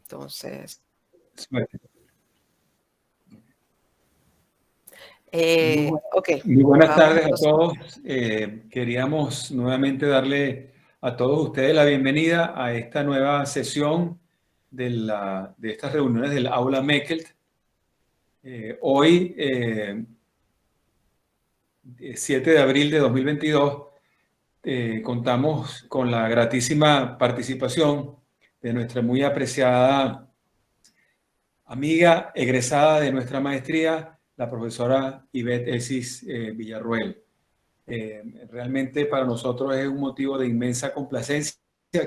Entonces, Suerte. ok. Muy buenas Vamos tardes a entonces. todos. Queríamos nuevamente darle a todos ustedes la bienvenida a esta nueva sesión de estas reuniones del Aula Mechelt. Hoy, 7 de abril de 2022, contamos con la gratísima participación de nuestra muy apreciada amiga egresada de nuestra maestría, la profesora Ivette Esis Villarroel. Realmente para nosotros es un motivo de inmensa complacencia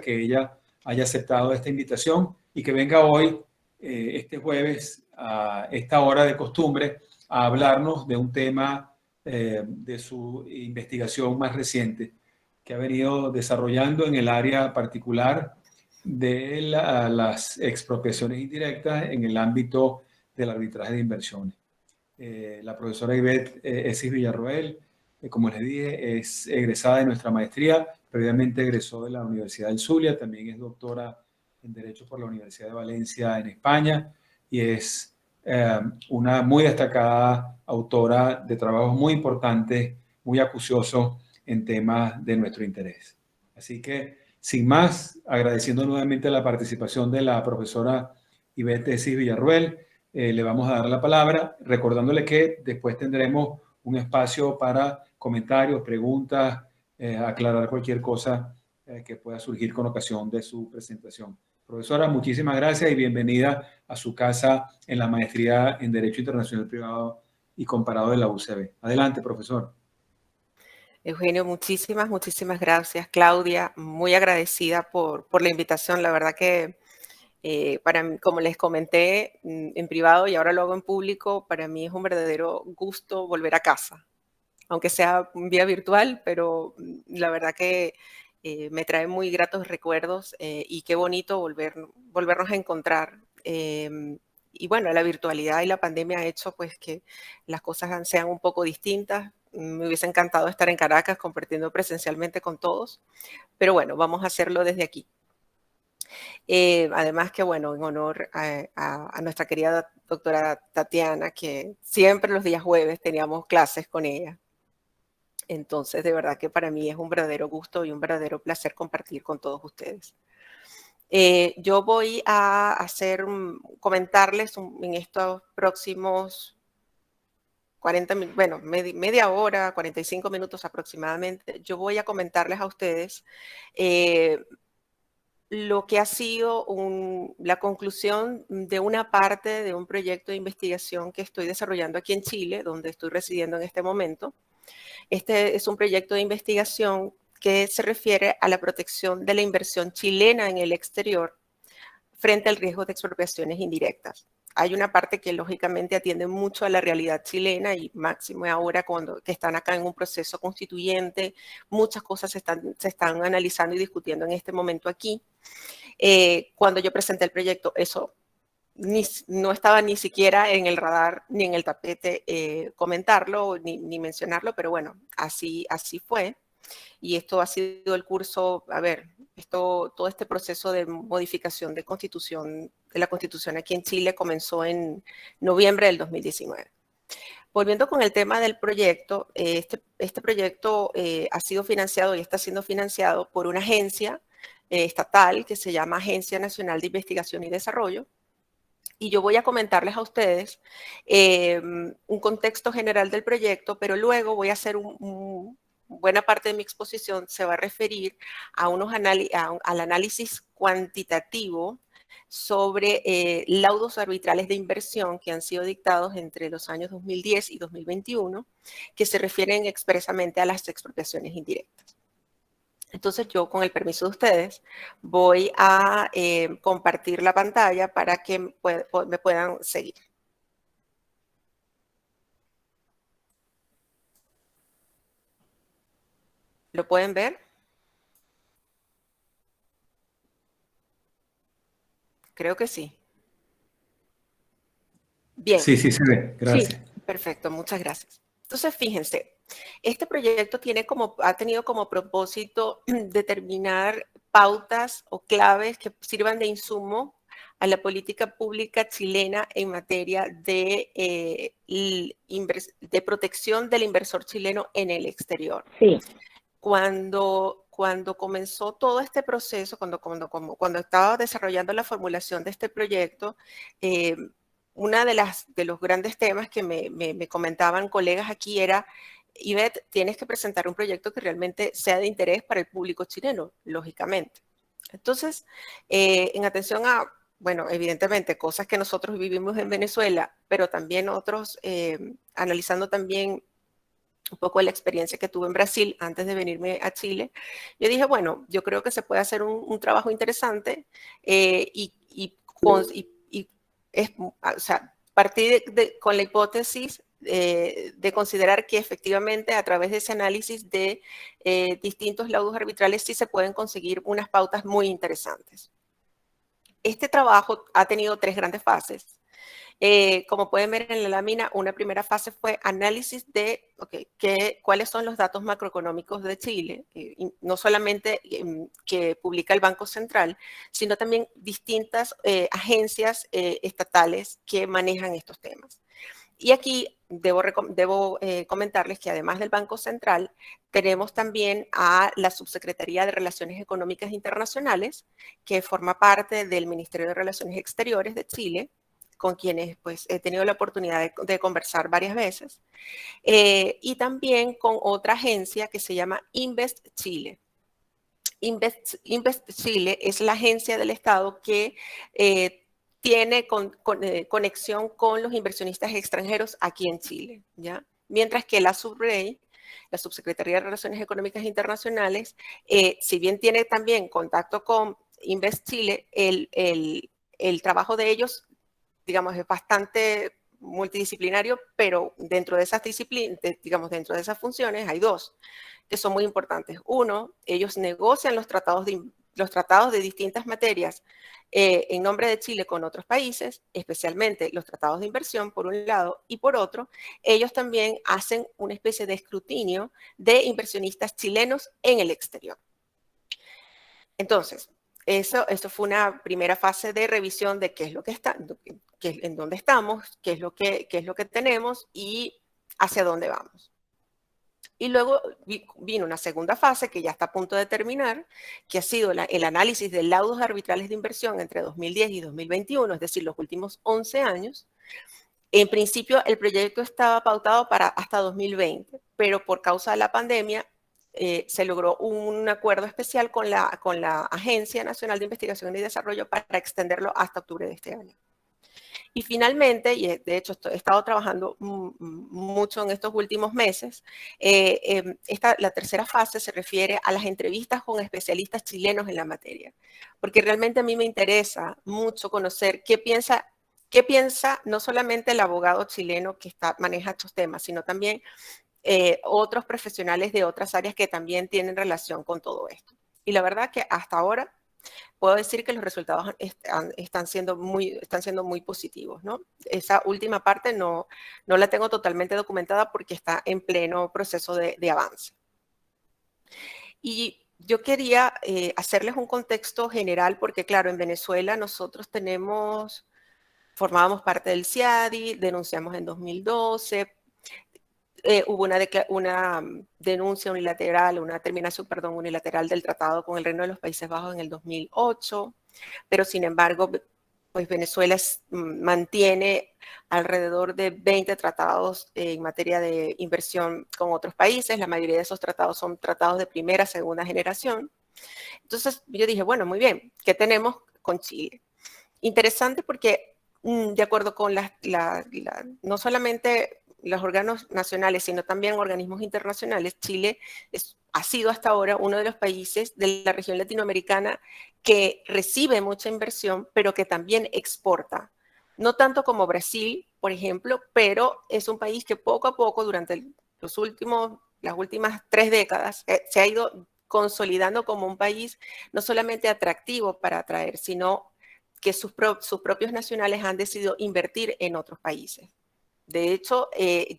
que ella haya aceptado esta invitación y que venga hoy, este jueves, a esta hora de costumbre, a hablarnos de un tema de su investigación más reciente que ha venido desarrollando en el área particular de las expropiaciones indirectas en el ámbito del arbitraje de inversiones. La profesora Ivette Esis Villarroel, como les dije, es egresada de nuestra maestría, previamente egresó de la Universidad del Zulia, también es doctora en Derecho por la Universidad de Valencia en España y es una muy destacada autora de trabajos muy importantes, muy acuciosos en temas de nuestro interés. Así que, sin más, agradeciendo nuevamente la participación de la profesora Ivette Esis Villarroel, le vamos a dar la palabra, recordándole que después tendremos un espacio para comentarios, preguntas, aclarar cualquier cosa que pueda surgir con ocasión de su presentación. Profesora, muchísimas gracias y bienvenida a su casa en la maestría en Derecho Internacional Privado y Comparado de la UCB. Adelante, profesor. Eugenio, muchísimas gracias. Claudia, muy agradecida por la invitación. La verdad que para mí, como les comenté en privado y ahora lo hago en público, para mí es un verdadero gusto volver a casa, aunque sea vía virtual, pero la verdad que me trae muy gratos recuerdos y qué bonito volvernos a encontrar. Y bueno, la virtualidad y la pandemia ha hecho pues que las cosas sean un poco distintas. Me hubiese encantado estar en Caracas compartiendo presencialmente con todos, pero bueno, vamos a hacerlo desde aquí. Además que, bueno, en honor a nuestra querida doctora Tatiana, que siempre los días jueves teníamos clases con ella. Entonces, de verdad que para mí es un verdadero gusto y un verdadero placer compartir con todos ustedes. Yo voy a comentarles en estos próximos 40 minutos, bueno, media hora, 45 minutos aproximadamente, yo voy a comentarles a ustedes lo que ha sido la conclusión de una parte de un proyecto de investigación que estoy desarrollando aquí en Chile, donde estoy residiendo en este momento. Este es un proyecto de investigación que se refiere a la protección de la inversión chilena en el exterior frente al riesgo de expropiaciones indirectas. Hay una parte que lógicamente atiende mucho a la realidad chilena y máximo ahora que están acá en un proceso constituyente, muchas cosas se están analizando y discutiendo en este momento aquí. Cuando yo presenté el proyecto, eso no estaba ni siquiera en el radar ni en el tapete comentarlo ni mencionarlo, pero bueno, así fue. Y esto ha sido el curso, a ver, todo este proceso de modificación de la Constitución aquí en Chile comenzó en noviembre del 2019. Volviendo con el tema del proyecto, este proyecto ha sido financiado y está siendo financiado por una agencia estatal que se llama Agencia Nacional de Investigación y Desarrollo. Y yo voy a comentarles a ustedes un contexto general del proyecto, pero luego voy a hacer buena parte de mi exposición se va a referir al análisis cuantitativo sobre laudos arbitrales de inversión que han sido dictados entre los años 2010 y 2021, que se refieren expresamente a las expropiaciones indirectas. Entonces yo, con el permiso de ustedes, voy a compartir la pantalla para que me puedan seguir. ¿Lo pueden ver? Creo que sí. Bien. Sí, sí se ve. Sí, Gracias. perfecto. Muchas gracias. Entonces, fíjense, este proyecto ha tenido como propósito determinar pautas o claves que sirvan de insumo a la política pública chilena en materia de protección del inversor chileno en el exterior. Sí. Cuando comenzó todo este proceso, cuando estaba desarrollando la formulación de este proyecto, una de los grandes temas que me comentaban colegas aquí era: Ivette, tienes que presentar un proyecto que realmente sea de interés para el público chileno, lógicamente. Entonces, en atención a, bueno, evidentemente, cosas que nosotros vivimos en Venezuela, pero también otros, analizando también un poco la experiencia que tuve en Brasil antes de venirme a Chile, yo dije, bueno, yo creo que se puede hacer un trabajo interesante o sea, partí con la hipótesis de considerar que efectivamente a través de ese análisis de distintos laudos arbitrales sí se pueden conseguir unas pautas muy interesantes. Este trabajo ha tenido 3 grandes fases. Como pueden ver en la lámina, una primera fase fue análisis de cuáles son los datos macroeconómicos de Chile, no solamente que publica el Banco Central, sino también distintas agencias estatales que manejan estos temas. Y aquí debo comentarles que además del Banco Central, tenemos también a la Subsecretaría de Relaciones Económicas Internacionales, que forma parte del Ministerio de Relaciones Exteriores de Chile, con quienes pues, he tenido la oportunidad de conversar varias veces, y también con otra agencia que se llama Invest Chile. Invest Chile es la agencia del Estado que tiene conexión con los inversionistas extranjeros aquí en Chile, ¿ya? Mientras que la SUBREI, la Subsecretaría de Relaciones Económicas Internacionales, si bien tiene también contacto con Invest Chile, el trabajo de ellos, digamos, es bastante multidisciplinario, pero dentro de esas disciplinas, digamos, dentro de esas funciones hay 2 que son muy importantes. Uno, ellos negocian los tratados de distintas materias en nombre de Chile con otros países, especialmente los tratados de inversión, por un lado, y por otro, ellos también hacen una especie de escrutinio de inversionistas chilenos en el exterior. Entonces, esto fue una primera fase de revisión de qué es lo que está, en dónde estamos, qué es lo que tenemos y hacia dónde vamos. Y luego vino una segunda fase que ya está a punto de terminar, que ha sido el análisis de laudos arbitrales de inversión entre 2010 y 2021, es decir, los últimos 11 años. En principio, el proyecto estaba pautado para hasta 2020, pero por causa de la pandemia se logró un acuerdo especial con la Agencia Nacional de Investigación y Desarrollo para extenderlo hasta octubre de este año. Y finalmente, y de hecho he estado trabajando mucho en estos últimos meses, la tercera fase se refiere a las entrevistas con especialistas chilenos en la materia, porque realmente a mí me interesa mucho conocer qué piensa no solamente el abogado chileno que maneja estos temas, sino también otros profesionales de otras áreas que también tienen relación con todo esto. Y la verdad que hasta ahora puedo decir que los resultados están siendo muy positivos, ¿no? Esa última parte no la tengo totalmente documentada porque está en pleno proceso de avance. Y yo quería hacerles un contexto general porque, claro, en Venezuela nosotros formábamos parte del CIADI, denunciamos en 2012, hubo una denuncia unilateral, una terminación, perdón, unilateral del tratado con el Reino de los Países Bajos en el 2008, pero sin embargo, pues Venezuela mantiene alrededor de 20 tratados en materia de inversión con otros países. La mayoría de esos tratados son tratados de primera, segunda generación. Entonces yo dije, bueno, muy bien, ¿qué tenemos con Chile? Interesante porque de acuerdo con no solamente los órganos nacionales, sino también organismos internacionales, Chile ha sido hasta ahora uno de los países de la región latinoamericana que recibe mucha inversión, pero que también exporta. No tanto como Brasil, por ejemplo, pero es un país que poco a poco, durante las últimas 3 décadas, se ha ido consolidando como un país no solamente atractivo para atraer, sino que sus propios nacionales han decidido invertir en otros países. De hecho,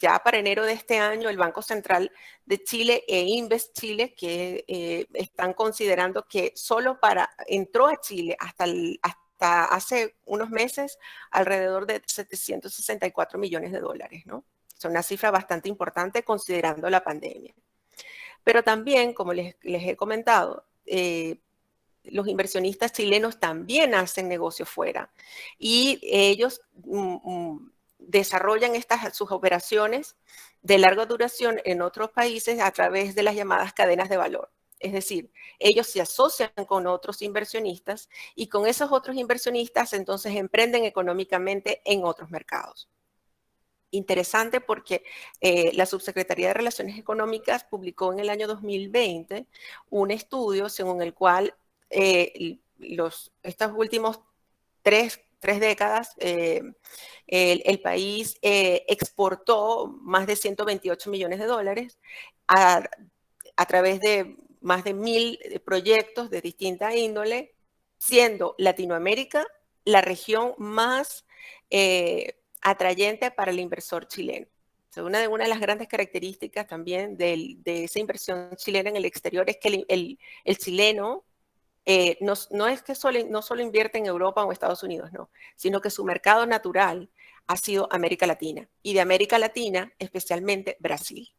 ya para enero de este año, el Banco Central de Chile e Invest Chile, que están considerando que solo entró a Chile hasta hasta hace unos meses alrededor de 764 millones de dólares, ¿no? Es una cifra bastante importante considerando la pandemia. Pero también, como les he comentado, los inversionistas chilenos también hacen negocio fuera y ellos desarrollan sus operaciones de larga duración en otros países a través de las llamadas cadenas de valor. Es decir, ellos se asocian con otros inversionistas y con esos otros inversionistas entonces emprenden económicamente en otros mercados. Interesante porque la Subsecretaría de Relaciones Económicas publicó en el año 2020 un estudio según el cual estas últimas tres décadas el país exportó más de 128 millones de dólares a través de más de 1.000 proyectos de distinta índole, siendo Latinoamérica la región más atrayente para el inversor chileno. O sea, una de las grandes características también de esa inversión chilena en el exterior es que el chileno no es que no solo invierte en Europa o Estados Unidos, no, sino que su mercado natural ha sido América Latina y de América Latina especialmente Brasil.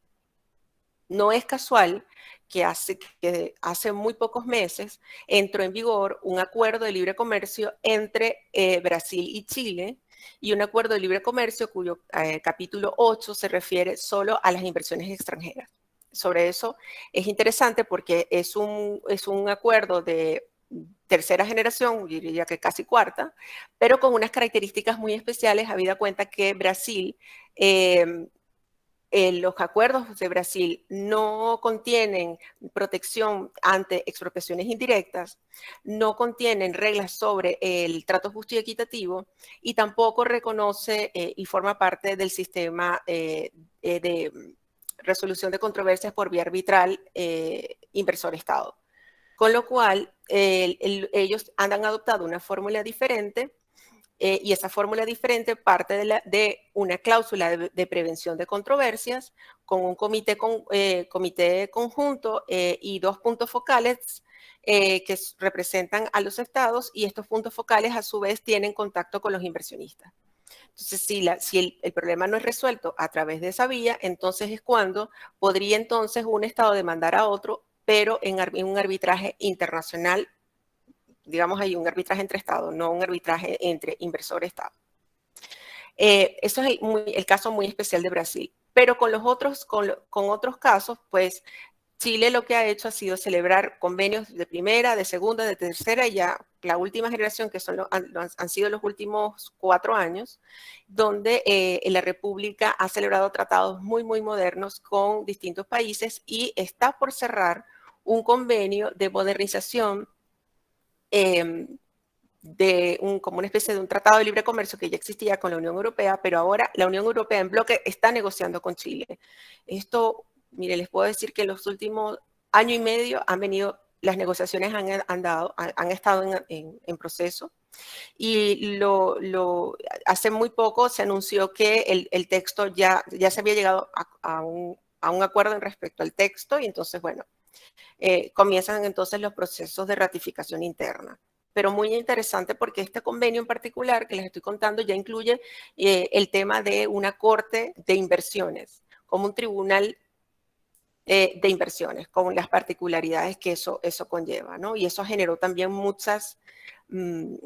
No es casual que hace muy pocos meses entró en vigor un acuerdo de libre comercio entre Brasil y Chile, y un acuerdo de libre comercio cuyo capítulo 8 se refiere solo a las inversiones extranjeras. Sobre eso es interesante porque es un acuerdo de tercera generación, diría que casi cuarta, pero con unas características muy especiales, habida cuenta que Brasil los acuerdos de Brasil no contienen protección ante expropiaciones indirectas, no contienen reglas sobre el trato justo y equitativo y tampoco reconoce y forma parte del sistema de resolución de controversias por vía arbitral inversor-Estado. Con lo cual, ellos han adoptado una fórmula diferente y esa fórmula diferente parte de una cláusula de prevención de controversias con un comité conjunto y dos puntos focales que representan a los estados, y estos puntos focales a su vez tienen contacto con los inversionistas. Entonces, si el problema no es resuelto a través de esa vía, entonces es cuando podría entonces un estado demandar a otro, pero en un arbitraje internacional, digamos ahí un arbitraje entre estados, no un arbitraje entre inversor-estado. Eso es el caso muy especial de Brasil. Pero con otros casos, pues Chile lo que ha hecho ha sido celebrar convenios de primera, de segunda, de tercera, y ya la última generación, que han sido los últimos 4 años, donde la República ha celebrado tratados muy, muy modernos con distintos países y está por cerrar un convenio de modernización como una especie de un tratado de libre comercio que ya existía con la Unión Europea, pero ahora la Unión Europea en bloque está negociando con Chile. Esto, mire, les puedo decir que en los últimos año y medio las negociaciones han estado en proceso, y hace muy poco se anunció que el texto ya se había llegado a un acuerdo en respecto al texto, y entonces, bueno, comienzan entonces los procesos de ratificación interna. Pero muy interesante porque este convenio en particular que les estoy contando ya incluye el tema de una corte de inversiones, como un tribunal de inversiones, con las particularidades que eso conlleva, ¿no? Y eso generó también muchas, no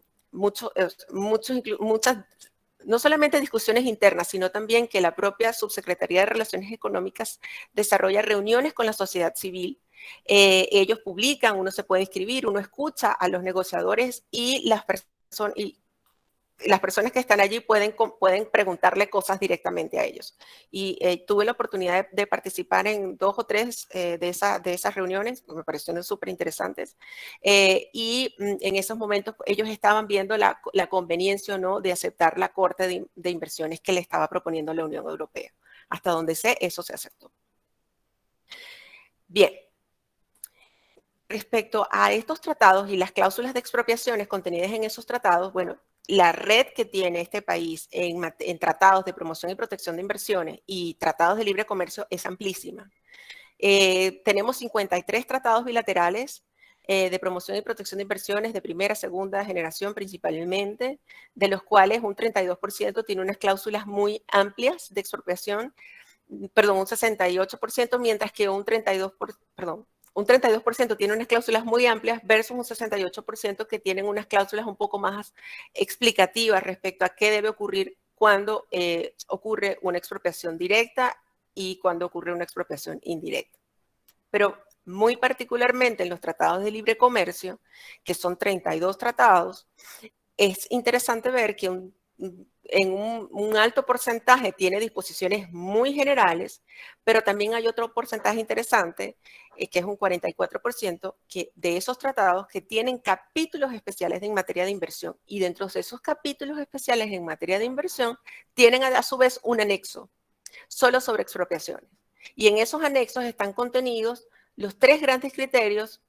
solamente discusiones internas, sino también que la propia Subsecretaría de Relaciones Económicas desarrolla reuniones con la sociedad civil. Ellos publican, uno se puede inscribir, uno escucha a los negociadores, y las personas que están allí pueden preguntarle cosas directamente a ellos. Y tuve la oportunidad de participar en 2 o 3 de esas reuniones, me parecieron súper interesantes. Y en esos momentos ellos estaban viendo la conveniencia o no de aceptar la Corte de Inversiones que le estaba proponiendo la Unión Europea. Hasta donde sé, eso se aceptó. Bien. Respecto a estos tratados y las cláusulas de expropiaciones contenidas en esos tratados, bueno, la red que tiene este país en tratados de promoción y protección de inversiones y tratados de libre comercio es amplísima. Tenemos 53 tratados bilaterales de promoción y protección de inversiones de primera, segunda generación principalmente, de los cuales un 32% tiene unas cláusulas muy amplias de expropiación, perdón, un 68%, mientras que un 32% tiene unas cláusulas muy amplias versus un 68% que tienen unas cláusulas un poco más explicativas respecto a qué debe ocurrir cuando ocurre una expropiación directa y cuando ocurre una expropiación indirecta. Pero muy particularmente en los tratados de libre comercio, que son 32 tratados, es interesante ver que en un alto porcentaje tiene disposiciones muy generales, pero también hay otro porcentaje interesante, que es un 44%, que de esos tratados que tienen capítulos especiales en materia de inversión. Y dentro de esos capítulos especiales en materia de inversión, tienen a su vez un anexo solo sobre expropiaciones. Y en esos anexos están contenidos los 3 grandes criterios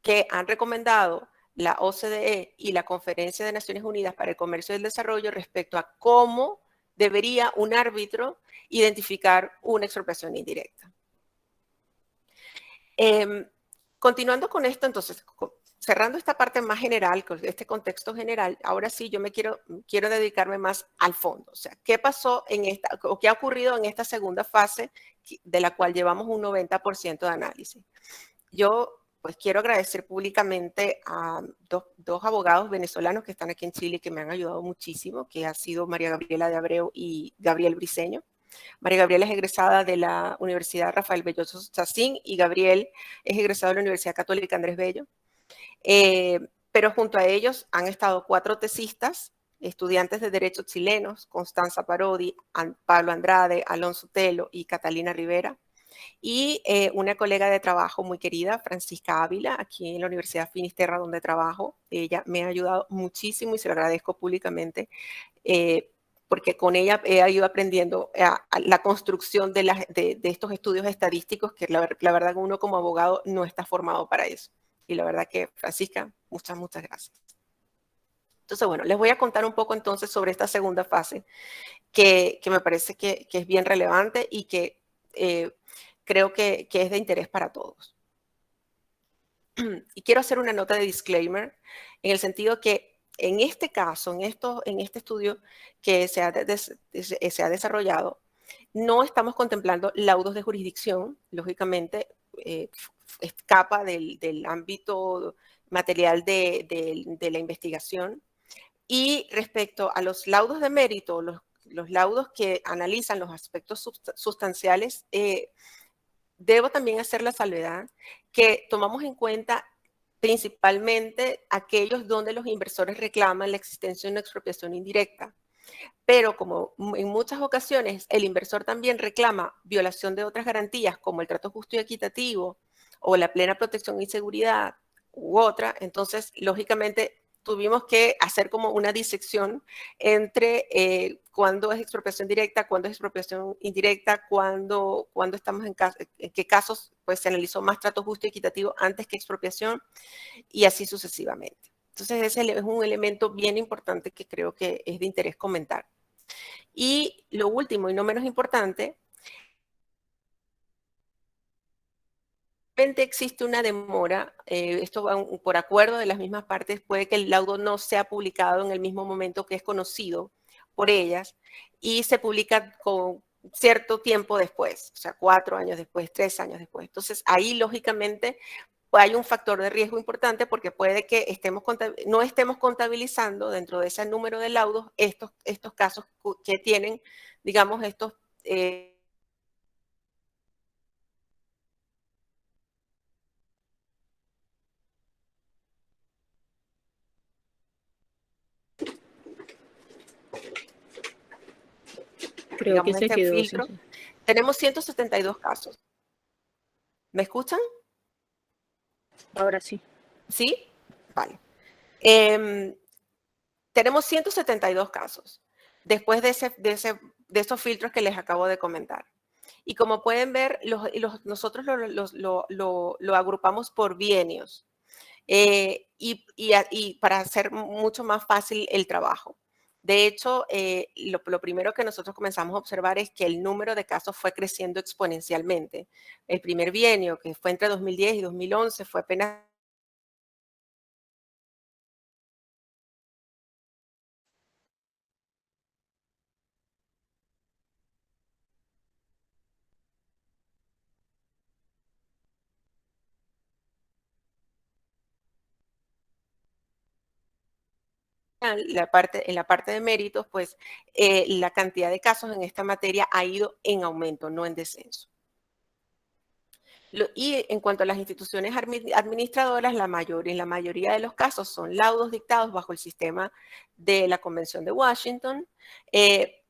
que han recomendado la OCDE y la Conferencia de Naciones Unidas para el Comercio y el Desarrollo respecto a cómo debería un árbitro identificar una expropiación indirecta. Continuando con esto, entonces, cerrando esta parte más general, con este contexto general, ahora sí yo quiero dedicarme más al fondo. O sea, ¿qué pasó o qué ha ocurrido en esta segunda fase de la cual llevamos un 90% de análisis? Yo pues quiero agradecer públicamente a dos abogados venezolanos que están aquí en Chile y que me han ayudado muchísimo, que ha sido María Gabriela de Abreu y Gabriel Briceño. María Gabriela es egresada de la Universidad Rafael Belloso Chacín y Gabriel es egresado de la Universidad Católica Andrés Bello. Pero junto a ellos han estado 4 tesistas, estudiantes de Derecho chilenos, Constanza Parodi, Pablo Andrade, Alonso Telo y Catalina Rivera. Y una colega de trabajo muy querida, Francisca Ávila, aquí en la Universidad Finisterra donde trabajo. Ella me ha ayudado muchísimo y se lo agradezco públicamente, porque con ella he ido aprendiendo a la construcción de estos estudios estadísticos, que la verdad que uno como abogado no está formado para eso. Y la verdad que, Francisca, muchas, muchas gracias. Entonces, bueno, les voy a contar un poco entonces sobre esta segunda fase, que me parece que es bien relevante y que creo que es de interés para todos. Y quiero hacer una nota de disclaimer en el sentido que en este caso, en este estudio que se ha desarrollado, no estamos contemplando laudos de jurisdicción, lógicamente escapa del ámbito material de la investigación. Y respecto a los laudos de mérito, los laudos que analizan los aspectos sustanciales, debo también hacer la salvedad que tomamos en cuenta principalmente aquellos donde los inversores reclaman la existencia de una expropiación indirecta. Pero como en muchas ocasiones el inversor también reclama violación de otras garantías como el trato justo y equitativo o la plena protección y seguridad u otra, entonces lógicamente tuvimos que hacer como una disección entre cuándo es expropiación directa, cuándo es expropiación indirecta, cuándo estamos en qué casos pues se analizó más trato justo y equitativo antes que expropiación y así sucesivamente. Entonces ese es un elemento bien importante que creo que es de interés comentar. Y lo último y no menos importante, existe una demora, esto va por acuerdo de las mismas partes, puede que el laudo no sea publicado en el mismo momento que es conocido por ellas y se publica con cierto tiempo después, o sea, 4 años después, 3 años después. Entonces, ahí lógicamente hay un factor de riesgo importante porque puede que no estemos contabilizando dentro de ese número de laudos estos casos que tienen, digamos, estos... Creo que se este quedó. filtro. Sí. Tenemos 172 casos. ¿Me escuchan? Ahora sí. ¿Sí? Vale. Tenemos 172 casos después de esos filtros que les acabo de comentar. Y como pueden ver, nosotros lo agrupamos por bienios y para hacer mucho más fácil el trabajo. De hecho, lo primero que nosotros comenzamos a observar es que el número de casos fue creciendo exponencialmente. El primer bienio, que fue entre 2010 y 2011, fue apenas en la parte de méritos, pues la cantidad de casos en esta materia ha ido en aumento, no en descenso. Y en cuanto a las instituciones administradoras, en la mayoría de los casos son laudos dictados bajo el sistema de la Convención de Washington,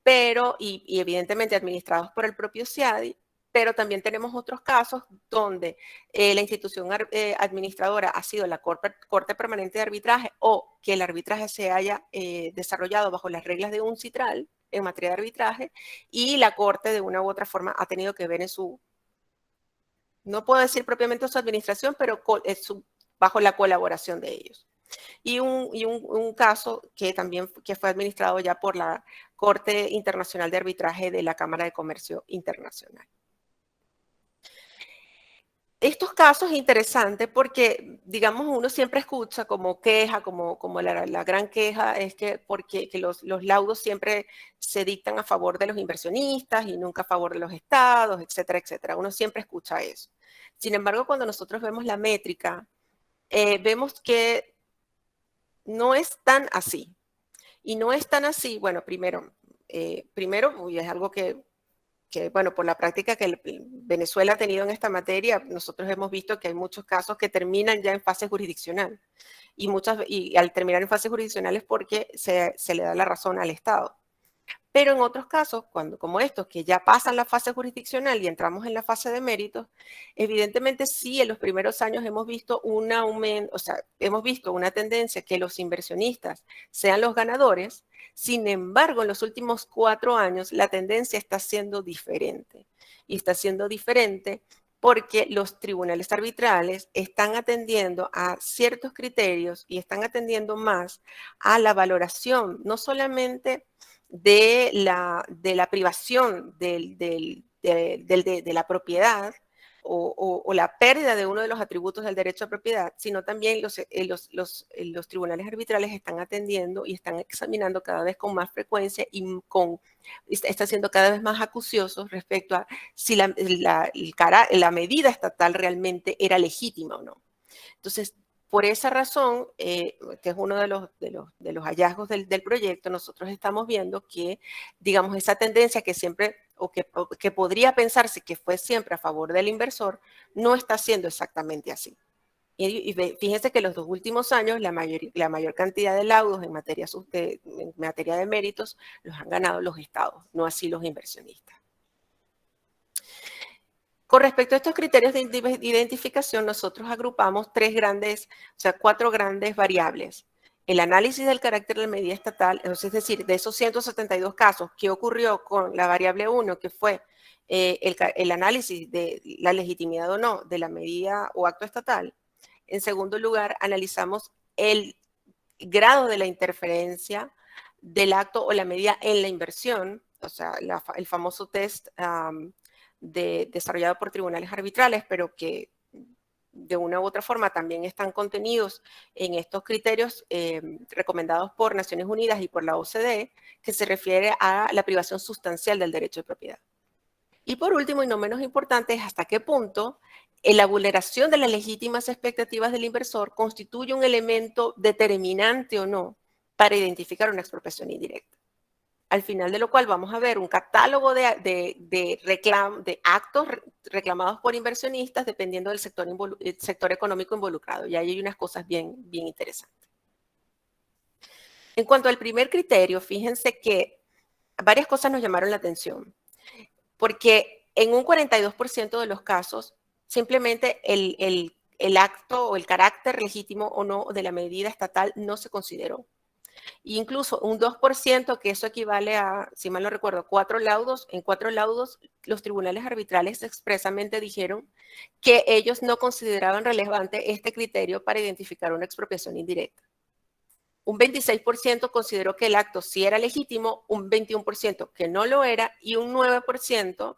pero evidentemente administrados por el propio CIADI, pero también tenemos otros casos donde la institución administradora ha sido la Corte Permanente de Arbitraje o que el arbitraje se haya desarrollado bajo las reglas de un CITRAL en materia de arbitraje y la Corte de una u otra forma ha tenido que ver en su, no puedo decir propiamente su administración, pero bajo la colaboración de ellos. Y un caso que también fue administrado ya por la Corte Internacional de Arbitraje de la Cámara de Comercio Internacional. Estos casos es interesante porque, digamos, uno siempre escucha como queja, como la gran queja es que los laudos siempre se dictan a favor de los inversionistas y nunca a favor de los estados, etcétera, etcétera. Uno siempre escucha eso. Sin embargo, cuando nosotros vemos la métrica, vemos que no es tan así. Y no es tan así, bueno, primero, es algo que, bueno, por la práctica que Venezuela ha tenido en esta materia, nosotros hemos visto que hay muchos casos que terminan ya en fase jurisdiccional. Y al terminar en fase jurisdiccional es porque se le da la razón al Estado. Pero en otros casos, como estos, que ya pasan la fase jurisdiccional y entramos en la fase de méritos, evidentemente sí, en los primeros años hemos visto un aumento, o sea, hemos visto una tendencia que los inversionistas sean los ganadores. Sin embargo, en los últimos 4 años la tendencia está siendo diferente. Y está siendo diferente porque los tribunales arbitrales están atendiendo a ciertos criterios y están atendiendo más a la valoración, no solamente de la privación de la propiedad o la pérdida de uno de los atributos del derecho a propiedad, sino también los tribunales arbitrales están atendiendo y están examinando cada vez con más frecuencia y está siendo cada vez más acuciosos respecto a si la medida estatal realmente era legítima o no. Entonces, por esa razón, que es uno de los hallazgos del proyecto, nosotros estamos viendo que, digamos, esa tendencia que siempre, o que podría pensarse que fue siempre a favor del inversor, no está siendo exactamente así. Y fíjense que en los 2 últimos años la mayor cantidad de laudos en materia de méritos los han ganado los estados, no así los inversionistas. Con respecto a estos criterios de identificación, nosotros agrupamos 4 grandes variables. El análisis del carácter de la medida estatal, es decir, de esos 172 casos, ¿qué ocurrió con la variable 1, que fue el análisis de la legitimidad o no de la medida o acto estatal? En segundo lugar, analizamos el grado de la interferencia del acto o la medida en la inversión, o sea, el famoso test desarrollado por tribunales arbitrales, pero que de una u otra forma también están contenidos en estos criterios recomendados por Naciones Unidas y por la OCDE, que se refiere a la privación sustancial del derecho de propiedad. Y por último, y no menos importante, es hasta qué punto la vulneración de las legítimas expectativas del inversor constituye un elemento determinante o no para identificar una expropiación indirecta. Al final de lo cual vamos a ver un catálogo de actos reclamados por inversionistas dependiendo del sector económico involucrado. Y ahí hay unas cosas bien interesantes. En cuanto al primer criterio, fíjense que varias cosas nos llamaron la atención. Porque en un 42% de los casos, simplemente el acto o el carácter legítimo o no de la medida estatal no se consideró. Incluso un 2%, que eso equivale a, si mal no recuerdo, 4 laudos. En 4 laudos, los tribunales arbitrales expresamente dijeron que ellos no consideraban relevante este criterio para identificar una expropiación indirecta. Un 26% consideró que el acto sí era legítimo, un 21% que no lo era y un 9%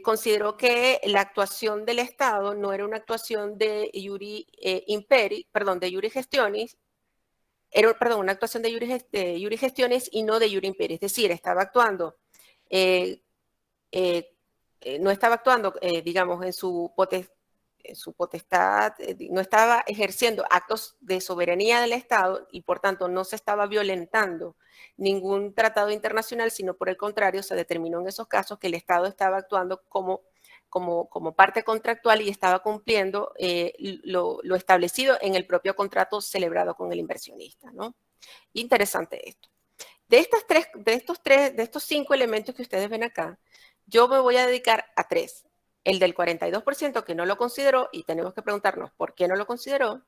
consideró que la actuación del Estado no era una actuación de iuri gestionis, era una actuación de iuri gestionis y no de iuri imperi, es decir, estaba actuando, no estaba actuando, digamos, en su su potestad, no estaba ejerciendo actos de soberanía del Estado y por tanto no se estaba violentando ningún tratado internacional, sino por el contrario se determinó en esos casos que el Estado estaba actuando como parte contractual y estaba cumpliendo lo establecido en el propio contrato celebrado con el inversionista, ¿no? Interesante esto. De estos 5 elementos que ustedes ven acá, yo me voy a dedicar a 3. El del 42% que no lo consideró, y tenemos que preguntarnos por qué no lo consideró,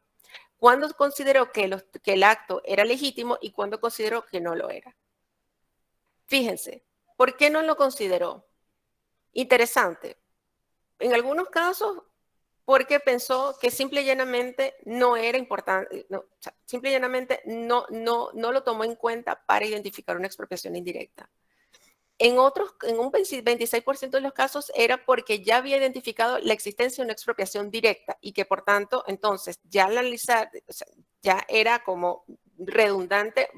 cuándo consideró que el acto era legítimo y cuándo consideró que no lo era. Fíjense, ¿por qué no lo consideró? Interesante. En algunos casos, porque pensó que simple y llanamente no era importante, simple y llanamente no lo tomó en cuenta para identificar una expropiación indirecta. En un 26% de los casos era porque ya había identificado la existencia de una expropiación directa y que por tanto, entonces, ya al analizar, ya era como redundante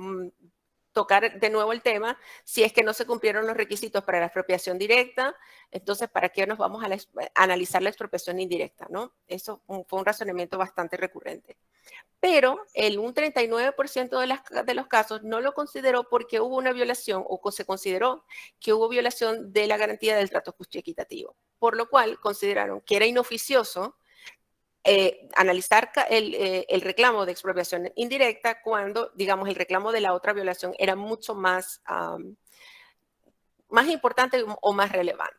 tocar de nuevo el tema, si es que no se cumplieron los requisitos para la expropiación directa, entonces, ¿para qué nos vamos a analizar la expropiación indirecta? ¿No? Eso fue un razonamiento bastante recurrente. Pero un 39% de los casos no lo consideró porque hubo una violación o se consideró que hubo violación de la garantía del trato justo y equitativo, por lo cual consideraron que era inoficioso analizar el reclamo de expropiación indirecta cuando, digamos, el reclamo de la otra violación era mucho más importante o más relevante.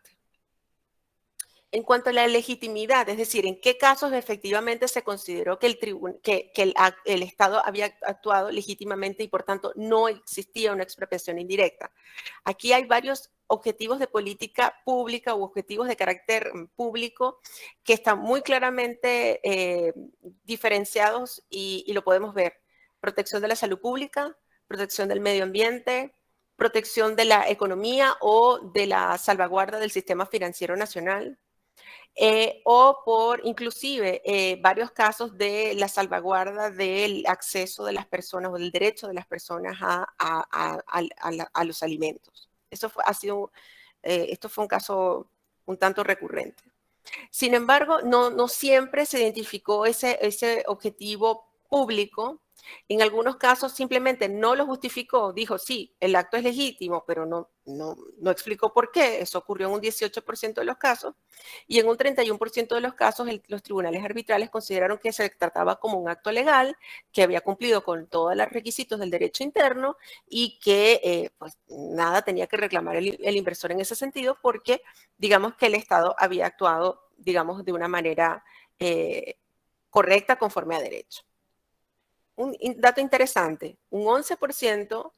En cuanto a la legitimidad, es decir, en qué casos efectivamente se consideró que el Estado había actuado legítimamente y por tanto no existía una expropiación indirecta. Aquí hay varios objetivos de política pública u objetivos de carácter público que están muy claramente diferenciados y lo podemos ver. Protección de la salud pública, protección del medio ambiente, protección de la economía o de la salvaguarda del sistema financiero nacional. O por inclusive varios casos de la salvaguarda del acceso de las personas o del derecho de las personas a los alimentos. Esto fue un caso un tanto recurrente. Sin embargo, no siempre se identificó ese objetivo público. En algunos casos simplemente no lo justificó, dijo sí, el acto es legítimo, pero no explicó por qué. Eso ocurrió en un 18% de los casos y en un 31% de los casos los tribunales arbitrales consideraron que se trataba como un acto legal, que había cumplido con todos los requisitos del derecho interno y que pues nada tenía que reclamar el inversor en ese sentido porque digamos que el Estado había actuado, digamos, de una manera correcta conforme a derecho. Un dato interesante, un 11%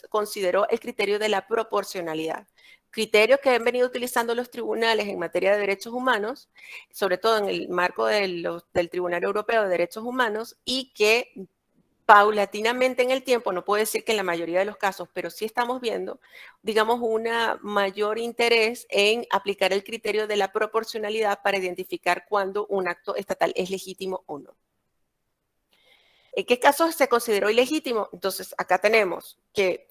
consideró el criterio de la proporcionalidad, criterio que han venido utilizando los tribunales en materia de derechos humanos, sobre todo en el marco del Tribunal Europeo de Derechos Humanos, y que paulatinamente en el tiempo, no puedo decir que en la mayoría de los casos, pero sí estamos viendo, digamos, un mayor interés en aplicar el criterio de la proporcionalidad para identificar cuándo un acto estatal es legítimo o no. ¿En qué casos se consideró ilegítimo? Entonces, acá tenemos que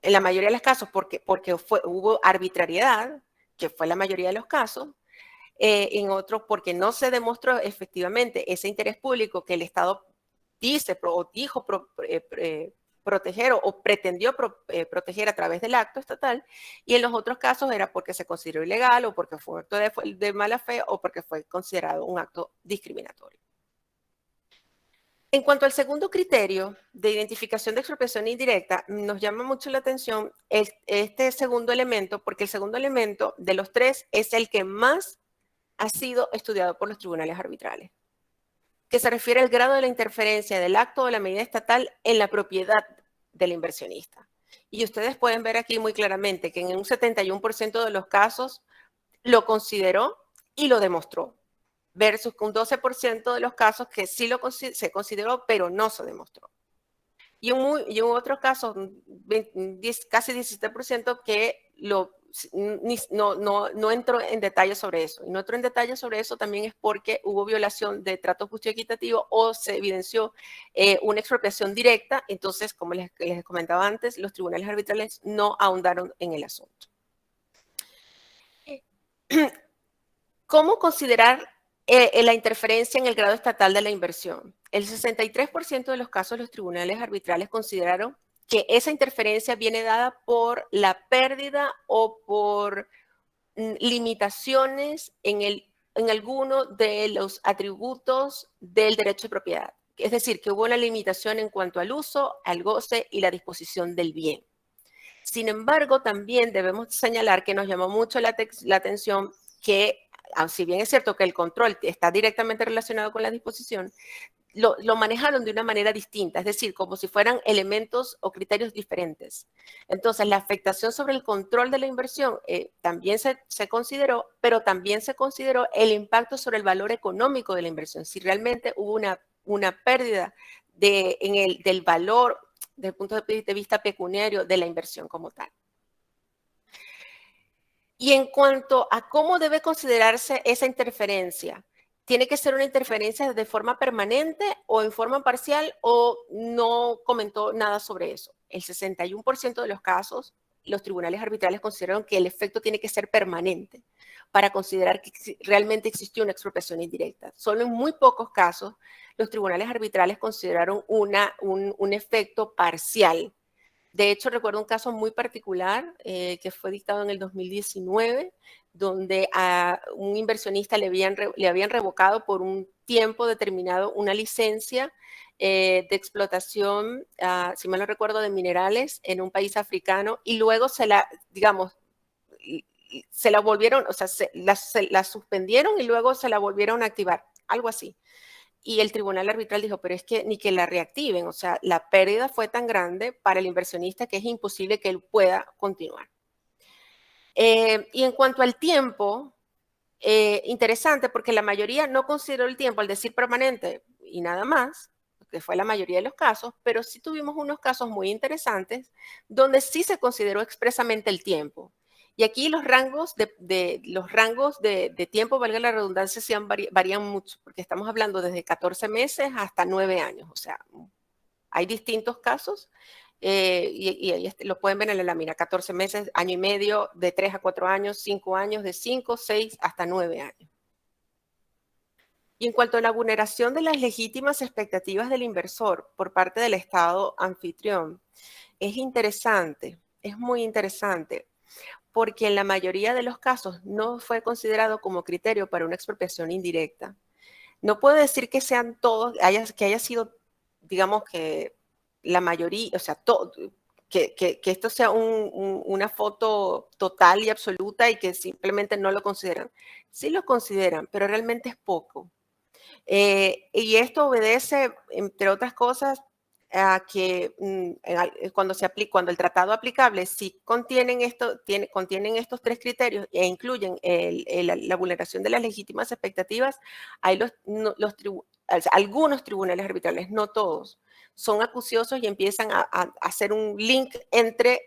en la mayoría de los casos, porque hubo arbitrariedad, que fue la mayoría de los casos, en otros porque no se demostró efectivamente ese interés público que el Estado dijo proteger o pretendió proteger a través del acto estatal, y en los otros casos era porque se consideró ilegal o porque fue un acto de mala fe o porque fue considerado un acto discriminatorio. En cuanto al segundo criterio de identificación de expropiación indirecta, nos llama mucho la atención este segundo elemento, porque el segundo elemento de los 3 es el que más ha sido estudiado por los tribunales arbitrales, que se refiere al grado de la interferencia del acto o de la medida estatal en la propiedad del inversionista. Y ustedes pueden ver aquí muy claramente que en un 71% de los casos lo consideró y lo demostró, versus un 12% de los casos que sí se consideró, pero no se demostró. Y en otros casos, casi 17% que no entró en detalle sobre eso. Y no entró en detalle sobre eso también es porque hubo violación de trato justo y equitativo o se evidenció una expropiación directa. Entonces, como les comentaba antes, los tribunales arbitrales no ahondaron en el asunto. ¿Cómo considerar la interferencia en el grado estatal de la inversión. El 63% de los casos los tribunales arbitrales consideraron que esa interferencia viene dada por la pérdida o por limitaciones en alguno de los atributos del derecho de propiedad. Es decir, que hubo una limitación en cuanto al uso, al goce y la disposición del bien. Sin embargo, también debemos señalar que nos llamó mucho la atención que, si bien es cierto que el control está directamente relacionado con la disposición, lo manejaron de una manera distinta, es decir, como si fueran elementos o criterios diferentes. Entonces, la afectación sobre el control de la inversión también se consideró, pero también se consideró el impacto sobre el valor económico de la inversión, si realmente hubo una pérdida del valor desde el punto de vista pecuniario de la inversión como tal. Y en cuanto a cómo debe considerarse esa interferencia, ¿tiene que ser una interferencia de forma permanente o en forma parcial o no comentó nada sobre eso? El 61% de los casos, los tribunales arbitrales consideraron que el efecto tiene que ser permanente para considerar que realmente existió una expropiación indirecta. Solo en muy pocos casos los tribunales arbitrales consideraron un efecto parcial. De hecho, recuerdo un caso muy particular que fue dictado en el 2019, donde a un inversionista le habían revocado por un tiempo determinado una licencia de explotación, si mal no recuerdo, de minerales en un país africano y luego se la volvieron, o sea, la suspendieron y luego se la volvieron a activar, algo así. Y el tribunal arbitral dijo, pero es que ni que la reactiven, o sea, la pérdida fue tan grande para el inversionista que es imposible que él pueda continuar. Y en cuanto al tiempo, interesante porque la mayoría no consideró el tiempo al decir permanente y nada más, que fue la mayoría de los casos, pero sí tuvimos unos casos muy interesantes donde sí se consideró expresamente el tiempo. Y aquí los rangos de tiempo, valga la redundancia, varían mucho, porque estamos hablando desde 14 meses hasta 9 años. O sea, hay distintos casos y lo pueden ver en la lámina. 14 meses, año y medio, de 3 a 4 años, 5 años, de 5, 6 hasta 9 años. Y en cuanto a la vulneración de las legítimas expectativas del inversor por parte del Estado anfitrión, es interesante, es muy interesante, porque en la mayoría de los casos no fue considerado como criterio para una expropiación indirecta. No puedo decir que sean todos, que haya sido, digamos que la mayoría, o sea, que esto sea una foto total y absoluta y que simplemente no lo consideran. Sí lo consideran, pero realmente es poco. Y esto obedece, entre otras cosas, a que cuando el tratado aplicable sí contienen estos 3 criterios e incluyen la vulneración de las legítimas expectativas, hay algunos tribunales arbitrales, no todos, son acuciosos y empiezan a hacer un link entre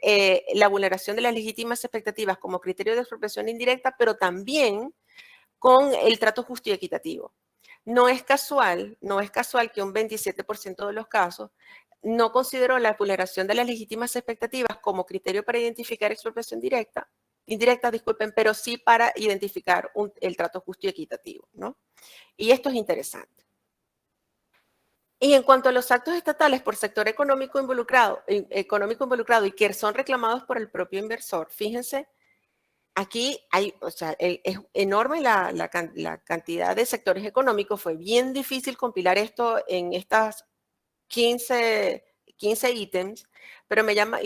la vulneración de las legítimas expectativas como criterio de expropiación indirecta, pero también con el trato justo y equitativo. No es casual que un 27% de los casos no consideró la vulneración de las legítimas expectativas como criterio para identificar expropiación indirecta, pero sí para identificar el trato justo y equitativo, ¿no? Y esto es interesante. Y en cuanto a los actos estatales por sector económico involucrado y que son reclamados por el propio inversor, fíjense, aquí o sea, es enorme la cantidad de sectores económicos. Fue bien difícil compilar esto en estas 15 ítems, pero me llama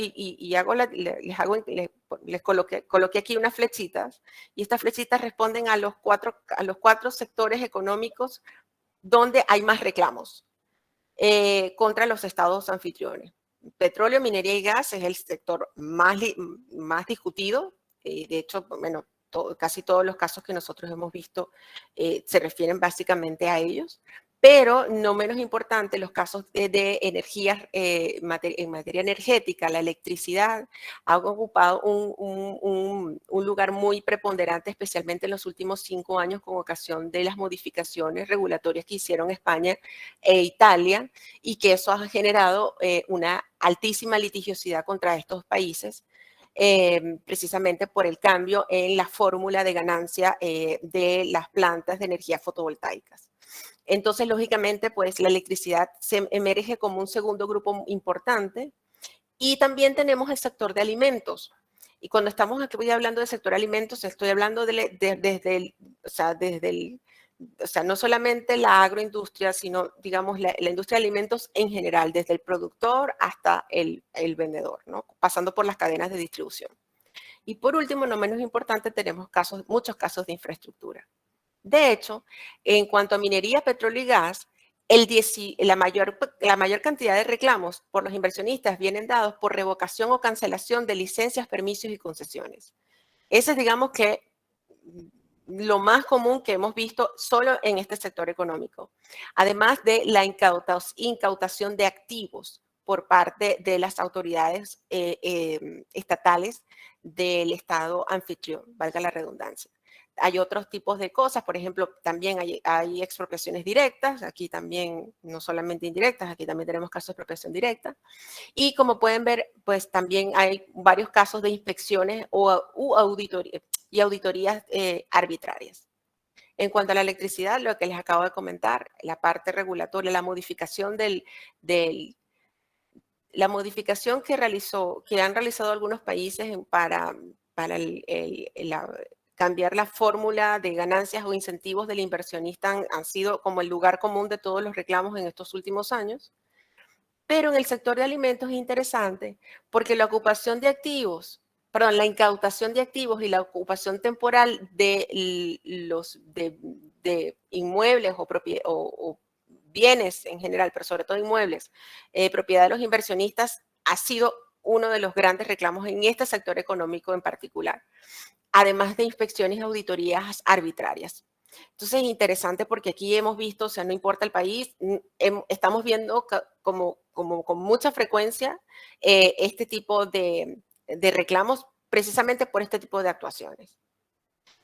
les coloqué aquí unas flechitas y estas flechitas responden a los cuatro sectores económicos donde hay más reclamos contra los estados anfitriones. Petróleo, minería y gas es el sector más discutido. De hecho, bueno, casi todos los casos que nosotros hemos visto se refieren básicamente a ellos, pero no menos importante, los casos de energías en materia energética, la electricidad, ha ocupado un lugar muy preponderante, especialmente en los últimos 5 años, con ocasión de las modificaciones regulatorias que hicieron España e Italia, y que eso ha generado una altísima litigiosidad contra estos países. precisamente por el cambio en la fórmula de ganancia de las plantas de energía fotovoltaicas. Entonces, lógicamente, pues la electricidad se emerge como un segundo grupo importante. Y también tenemos el sector de alimentos. Y cuando estamos aquí hablando del sector de alimentos, estoy hablando no solamente la agroindustria, sino, digamos, la industria de alimentos en general, desde el productor hasta el vendedor, ¿no? Pasando por las cadenas de distribución. Y por último, no menos importante, tenemos muchos casos de infraestructura. De hecho, en cuanto a minería, petróleo y gas, la mayor cantidad de reclamos por los inversionistas vienen dados por revocación o cancelación de licencias, permisos y concesiones. Ese es, digamos que, lo más común que hemos visto solo en este sector económico. Además de la incautación de activos por parte de las autoridades estatales del Estado anfitrión, valga la redundancia. Hay otros tipos de cosas, por ejemplo, también hay expropiaciones directas, aquí también, no solamente indirectas, aquí también tenemos casos de expropiación directa. Y como pueden ver, pues también hay varios casos de inspecciones y auditorías arbitrarias. En cuanto a la electricidad, lo que les acabo de comentar, la parte regulatoria, la modificación la modificación que han realizado algunos países para cambiar la fórmula de ganancias o incentivos del inversionista han sido como el lugar común de todos los reclamos en estos últimos años. Pero en el sector de alimentos es interesante porque la incautación de activos y la ocupación temporal de inmuebles o bienes en general, pero sobre todo inmuebles, propiedad de los inversionistas, ha sido uno de los grandes reclamos en este sector económico en particular, además de inspecciones y auditorías arbitrarias. Entonces es interesante porque aquí hemos visto, o sea, no importa el país, estamos viendo como con mucha frecuencia este tipo de reclamos precisamente por este tipo de actuaciones.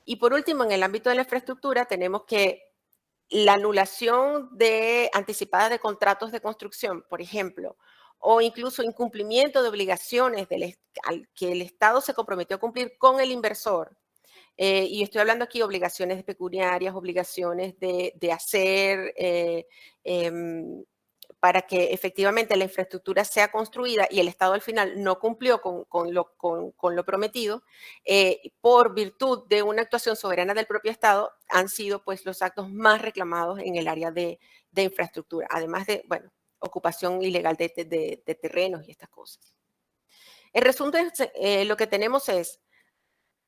Y por último, en el ámbito de la infraestructura tenemos que la anulación anticipada de contratos de construcción, por ejemplo, o incluso incumplimiento de obligaciones que el Estado se comprometió a cumplir con el inversor. Y estoy hablando aquí de obligaciones pecuniarias, obligaciones de hacer para que efectivamente la infraestructura sea construida y el Estado al final no cumplió con lo prometido, por virtud de una actuación soberana del propio Estado, han sido pues los actos más reclamados en el área de infraestructura, además de, bueno, ocupación ilegal de terrenos y estas cosas. En resumen, lo que tenemos es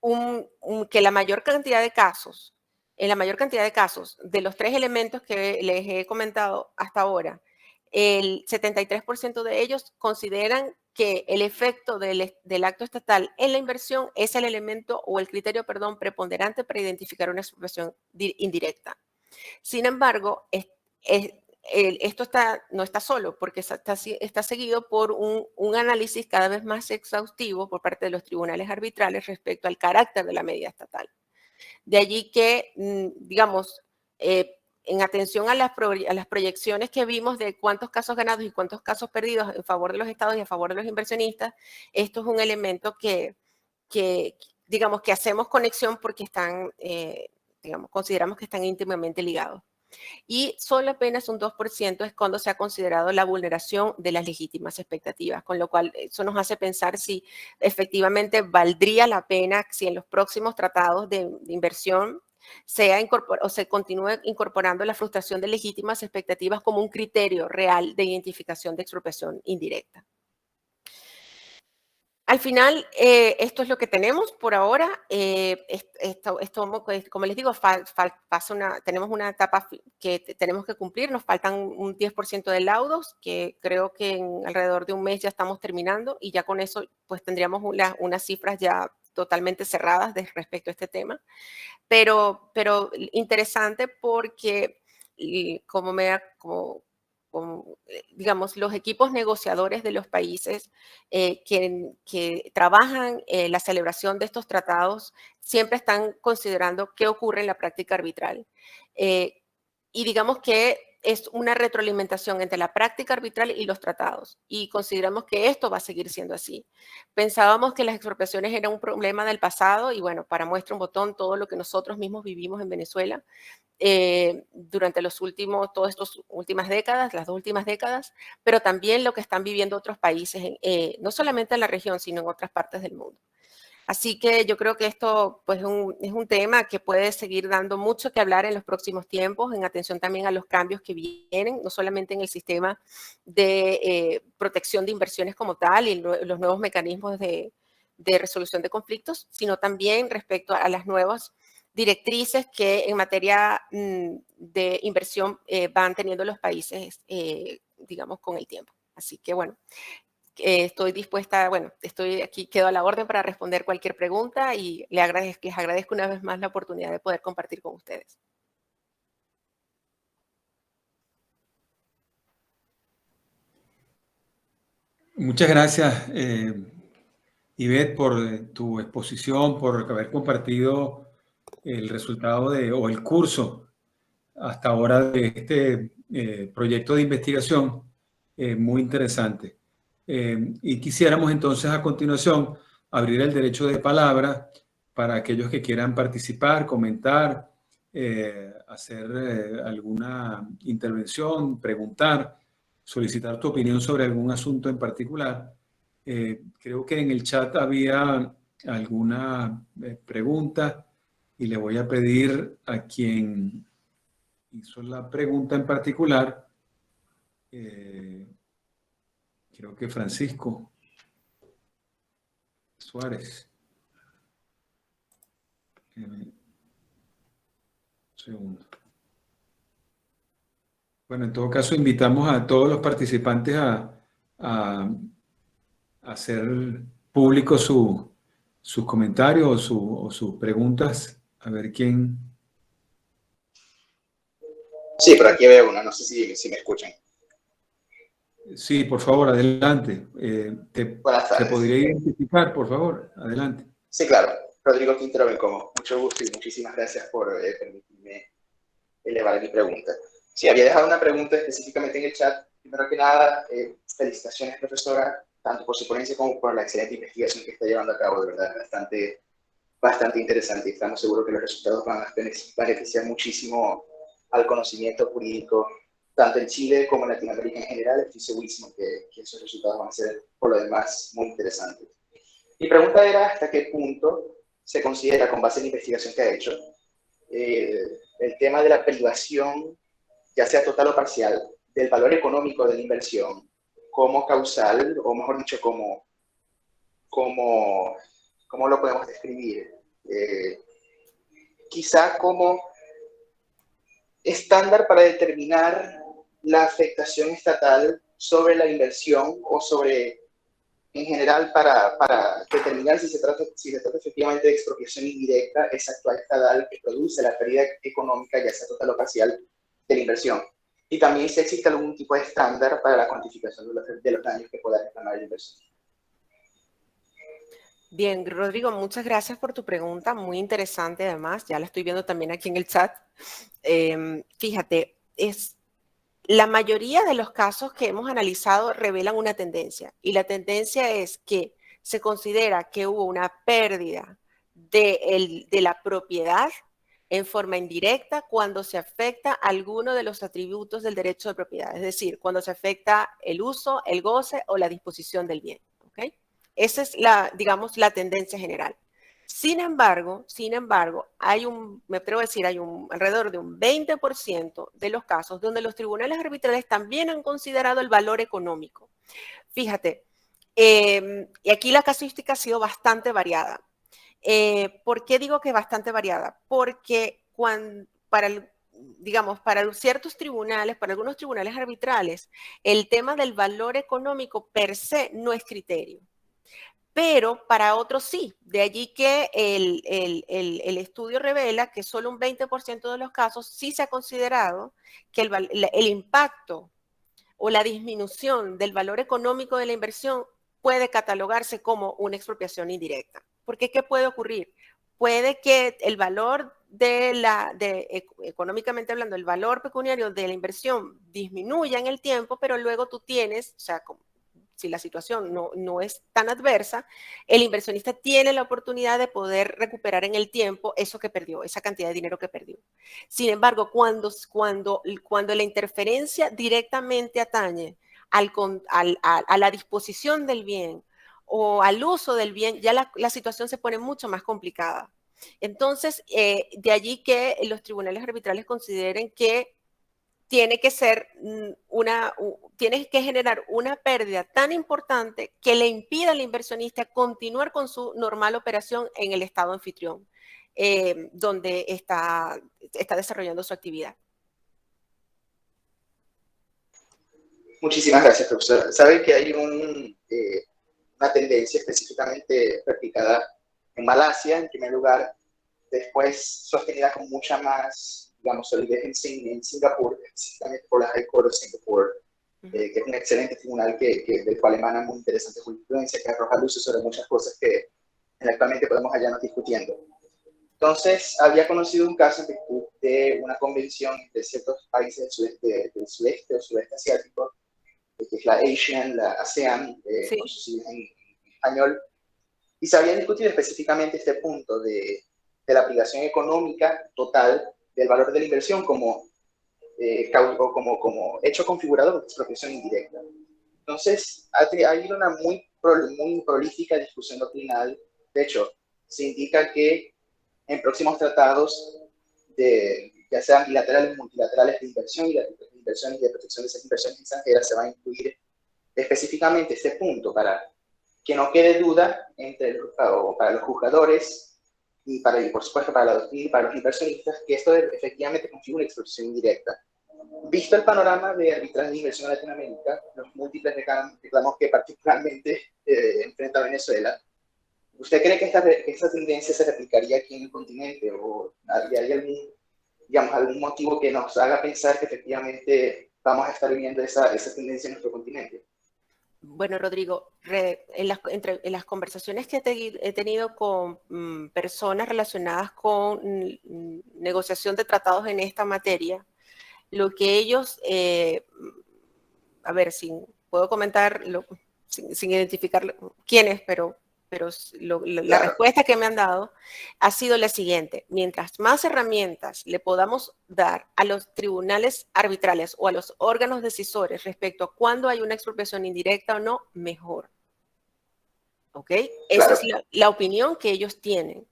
que en la mayor cantidad de casos, de los 3 elementos que les he comentado hasta ahora, el 73% de ellos consideran que el efecto del acto estatal en la inversión es el elemento o el criterio, perdón, preponderante para identificar una expropiación indirecta. Sin embargo, esto no está solo, porque está seguido por un análisis cada vez más exhaustivo por parte de los tribunales arbitrales respecto al carácter de la medida estatal. De allí que, digamos, en atención a las proyecciones que vimos de cuántos casos ganados y cuántos casos perdidos en favor de los estados y a favor de los inversionistas, esto es un elemento que digamos, que hacemos conexión porque consideramos que están íntimamente ligados. Y solo apenas un 2% es cuando se ha considerado la vulneración de las legítimas expectativas, con lo cual eso nos hace pensar si efectivamente valdría la pena si en los próximos tratados de inversión se continúe incorporando la frustración de legítimas expectativas como un criterio real de identificación de expropiación indirecta. Al final, esto es lo que tenemos por ahora. Como les digo, tenemos una etapa que tenemos que cumplir. Nos faltan un 10% de laudos, que creo que en alrededor de un mes ya estamos terminando y ya con eso pues tendríamos unas cifras ya totalmente cerradas respecto a este tema. Pero interesante porque digamos, los equipos negociadores de los países que trabajan la celebración de estos tratados siempre están considerando qué ocurre en la práctica arbitral. Y digamos que es una retroalimentación entre la práctica arbitral y los tratados, y consideramos que esto va a seguir siendo así. Pensábamos que las expropiaciones eran un problema del pasado, y bueno, para muestra un botón, todo lo que nosotros mismos vivimos en Venezuela durante todas estas últimas décadas, las 2 últimas décadas, pero también lo que están viviendo otros países, no solamente en la región, sino en otras partes del mundo. Así que yo creo que esto pues, es un tema que puede seguir dando mucho que hablar en los próximos tiempos, en atención también a los cambios que vienen, no solamente en el sistema de protección de inversiones como tal y los nuevos mecanismos de resolución de conflictos, sino también respecto a las nuevas directrices que en materia de inversión van teniendo los países, digamos, con el tiempo. Así que bueno, estoy dispuesta, bueno, estoy aquí, quedo a la orden para responder cualquier pregunta y les agradezco una vez más la oportunidad de poder compartir con ustedes. Muchas gracias, Ivette, por tu exposición, por haber compartido el resultado o el curso hasta ahora de este proyecto de investigación muy interesante. Y quisiéramos entonces a continuación abrir el derecho de palabra para aquellos que quieran participar, comentar, hacer alguna intervención, preguntar, solicitar tu opinión sobre algún asunto en particular. Creo que en el chat había alguna pregunta y le voy a pedir a quien hizo la pregunta en particular, creo que Francisco Suárez. Un segundo. Bueno, en todo caso, invitamos a todos los participantes a hacer público sus comentarios o sus preguntas. A ver quién. Sí, por aquí veo una, no sé si me escuchan. Sí, por favor, adelante. Buenas tardes. ¿Se podría identificar, por favor? Adelante. Sí, claro. Rodrigo Quintero Bencomo. Mucho gusto y muchísimas gracias por permitirme elevar mi pregunta. Sí, había dejado una pregunta específicamente en el chat. Primero que nada, felicitaciones, profesora, tanto por su ponencia como por la excelente investigación que está llevando a cabo. De verdad, bastante interesante. Y estamos seguros que los resultados van a beneficiar muchísimo al conocimiento jurídico, tanto en Chile como en Latinoamérica en general. Estoy segurísimo que esos resultados van a ser, por lo demás, muy interesantes. Mi pregunta era hasta qué punto se considera, con base en la investigación que ha hecho, el tema de la privación, ya sea total o parcial, del valor económico de la inversión como causal, o mejor dicho, ¿cómo lo podemos describir? Quizá como estándar para determinar la afectación estatal sobre la inversión o sobre, en general, para determinar si se trata efectivamente de expropiación indirecta, esa actual estatal que produce la pérdida económica, ya sea total o parcial, de la inversión. Y también si existe algún tipo de estándar para la cuantificación de los daños que pueda reclamar la inversión. Bien, Rodrigo, muchas gracias por tu pregunta, muy interesante además, ya la estoy viendo también aquí en el chat. Fíjate, la mayoría de los casos que hemos analizado revelan una tendencia, y la tendencia es que se considera que hubo una pérdida de la propiedad en forma indirecta cuando se afecta alguno de los atributos del derecho de propiedad, es decir, cuando se afecta el uso, el goce o la disposición del bien. ¿Okay? Esa es digamos, la tendencia general. Sin embargo, me atrevo a decir, hay alrededor de un 20% de los casos donde los tribunales arbitrales también han considerado el valor económico. Fíjate, y aquí la casuística ha sido bastante variada. ¿Por qué digo que es bastante variada? Porque para ciertos tribunales, para algunos tribunales arbitrales, el tema del valor económico per se no es criterio. Pero para otros sí. De allí que el estudio revela que solo un 20% de los casos sí se ha considerado que el impacto o la disminución del valor económico de la inversión puede catalogarse como una expropiación indirecta. Porque ¿qué puede ocurrir? Puede que el valor económicamente hablando, el valor pecuniario de la inversión disminuya en el tiempo, pero luego tú tienes, o sea, si la situación no es tan adversa, el inversionista tiene la oportunidad de poder recuperar en el tiempo eso que perdió, esa cantidad de dinero que perdió. Sin embargo, cuando la interferencia directamente atañe a la disposición del bien o al uso del bien, ya la situación se pone mucho más complicada. Entonces, de allí que los tribunales arbitrales consideren que tiene que generar una pérdida tan importante que le impida al inversionista continuar con su normal operación en el estado anfitrión, donde está desarrollando su actividad. Muchísimas gracias, profesora. Sabe que hay una tendencia específicamente replicada en Malasia, en primer lugar, después sostenida con mucha más, digamos, solidez en Singapur, específicamente por la High Court of Singapore, que es un excelente tribunal del cual emana muy interesante jurisprudencia, que arroja luces sobre muchas cosas que actualmente podemos hallarnos discutiendo. Entonces, había conocido un caso en virtud de una convención de ciertos países del sudeste o sudeste asiático, que es la ASEAN, Sí. con sus siglas en español, y se había discutido específicamente este punto de la aplicación económica total del valor de la inversión como hecho configurador de expropiación indirecta. Entonces, ha habido una muy prolífica discusión doctrinal. De hecho, se indica que en próximos tratados, ya sean bilaterales o multilaterales de inversión y de inversiones y de protección de esas inversiones extranjeras, se va a incluir específicamente este punto para que no quede duda para los juzgadores y por supuesto para los inversionistas que esto efectivamente configura una expropiación indirecta. Visto el panorama de arbitraje de inversión en Latinoamérica, los múltiples reclamos que particularmente enfrenta Venezuela, ¿usted cree que esta tendencia se replicaría aquí en el continente o hay algún motivo que nos haga pensar que efectivamente vamos a estar viviendo esa tendencia en nuestro continente? Bueno, Rodrigo, en las conversaciones que he tenido con personas relacionadas con negociación de tratados en esta materia, lo que ellos, a ver, puedo comentar sin identificar quiénes, pero la respuesta que me han dado ha sido la siguiente: mientras más herramientas le podamos dar a los tribunales arbitrales o a los órganos decisores respecto a cuándo hay una expropiación indirecta o no, mejor. ¿Ok? Esa es la opinión que ellos tienen.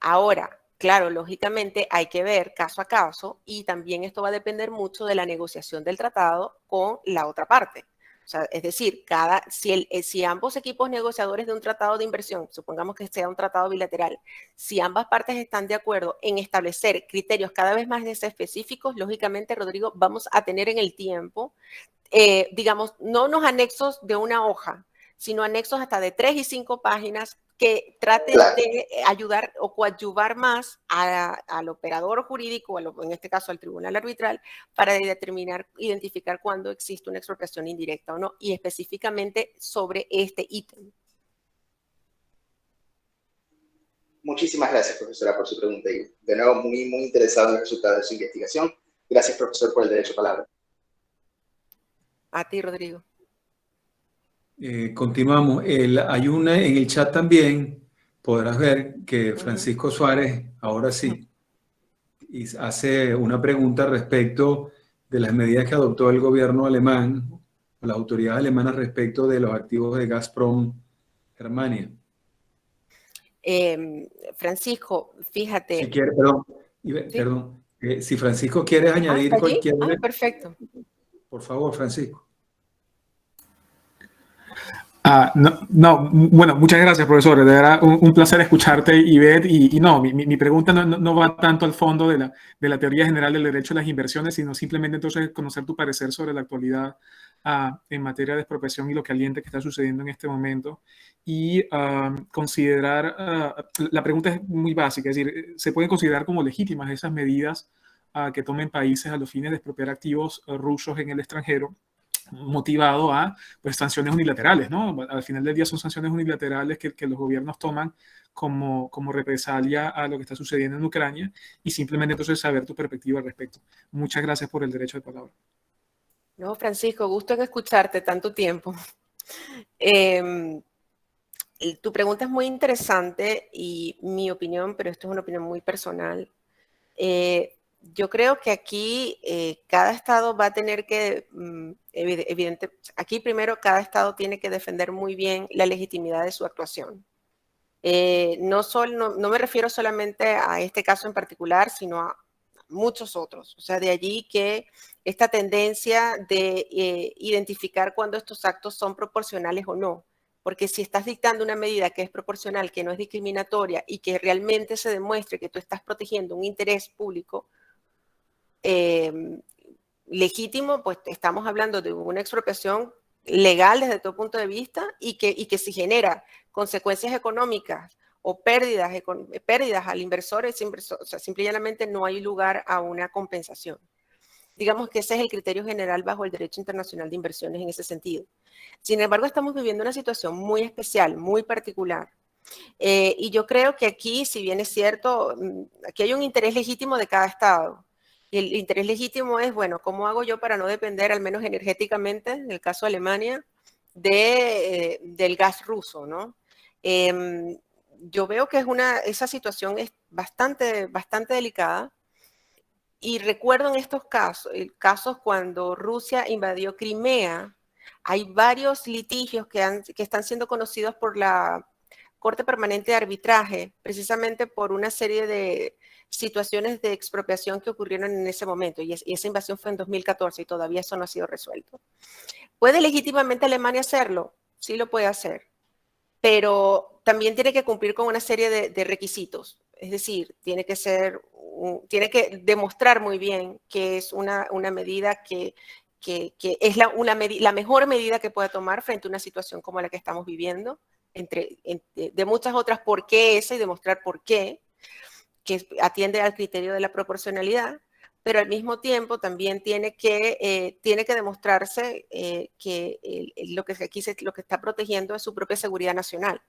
Ahora, claro, lógicamente hay que ver caso a caso y también esto va a depender mucho de la negociación del tratado con la otra parte. O sea, es decir, si ambos equipos negociadores de un tratado de inversión, supongamos que sea un tratado bilateral, si ambas partes están de acuerdo en establecer criterios cada vez más específicos, lógicamente, Rodrigo, vamos a tener en el tiempo, digamos, no unos anexos de una hoja, sino anexos hasta de 3 y 5 páginas que traten de ayudar o coadyuvar más al operador jurídico, en este caso al tribunal arbitral, para identificar cuándo existe una expropiación indirecta o no, y específicamente sobre este ítem. Muchísimas gracias, profesora, por su pregunta. Y de nuevo, muy, muy interesado en el resultado de su investigación. Gracias, profesor, por el derecho a palabra. A ti, Rodrigo. Continuamos. Hay una en el chat también, podrás ver que Francisco Suárez, ahora sí, hace una pregunta respecto de las medidas que adoptó el gobierno alemán, o las autoridades alemanas respecto de los activos de Gazprom Germania. Francisco, fíjate. Si quiere, perdón, si Francisco quiere añadir cualquier... perfecto. Por favor, Francisco. Bueno, muchas gracias, profesor. De verdad, un placer escucharte y ver. Y no, mi pregunta no va tanto al fondo de la teoría general del derecho a las inversiones, sino simplemente entonces conocer tu parecer sobre la actualidad en materia de expropiación y lo caliente que está sucediendo en este momento. Y considerar, la pregunta es muy básica, es decir, ¿se pueden considerar como legítimas esas medidas que tomen países a los fines de expropiar activos rusos en el extranjero? motivado a pues, sanciones unilaterales, ¿no? Al final del día son sanciones unilaterales que los gobiernos toman como represalia a lo que está sucediendo en Ucrania y simplemente entonces saber tu perspectiva al respecto. Muchas gracias por el derecho de palabra. No, Francisco, gusto en escucharte tanto tiempo. Tu pregunta es muy interesante y mi opinión, pero esto es una opinión muy personal. Yo creo que aquí cada estado va a tener que, aquí primero cada estado tiene que defender muy bien la legitimidad de su actuación. No me refiero solamente a este caso en particular, sino a muchos otros. O sea, de allí que esta tendencia de identificar cuando estos actos son proporcionales o no. Porque si estás dictando una medida que es proporcional, que no es discriminatoria y que realmente se demuestre que tú estás protegiendo un interés público legítimo, pues estamos hablando de una expropiación legal desde todo punto de vista y que si genera consecuencias económicas o pérdidas al inversor, o sea, simple y llanamente no hay lugar a una compensación. Digamos que ese es el criterio general bajo el derecho internacional de inversiones en ese sentido. Sin embargo, estamos viviendo una situación muy especial, muy particular. Y yo creo que aquí, si bien es cierto, aquí hay un interés legítimo de cada estado. Y el interés legítimo es, bueno, ¿cómo hago yo para no depender, al menos energéticamente, en el caso de Alemania, del gas ruso, ¿no? Yo veo que esa situación es bastante delicada. Y recuerdo en estos casos cuando Rusia invadió Crimea, hay varios litigios que están siendo conocidos por la Corte Permanente de Arbitraje, precisamente por una serie de situaciones de expropiación que ocurrieron en ese momento. Y esa invasión fue en 2014 y todavía eso no ha sido resuelto. ¿Puede legítimamente Alemania hacerlo? Sí lo puede hacer, pero también tiene que cumplir con una serie de requisitos. Es decir, tiene que demostrar muy bien que es una medida que es la mejor medida que puede tomar frente a una situación como la que estamos viviendo, de muchas otras, por qué esa y demostrar por qué, que atiende al criterio de la proporcionalidad, pero al mismo tiempo también tiene que demostrarse que lo que está protegiendo es su propia seguridad nacional.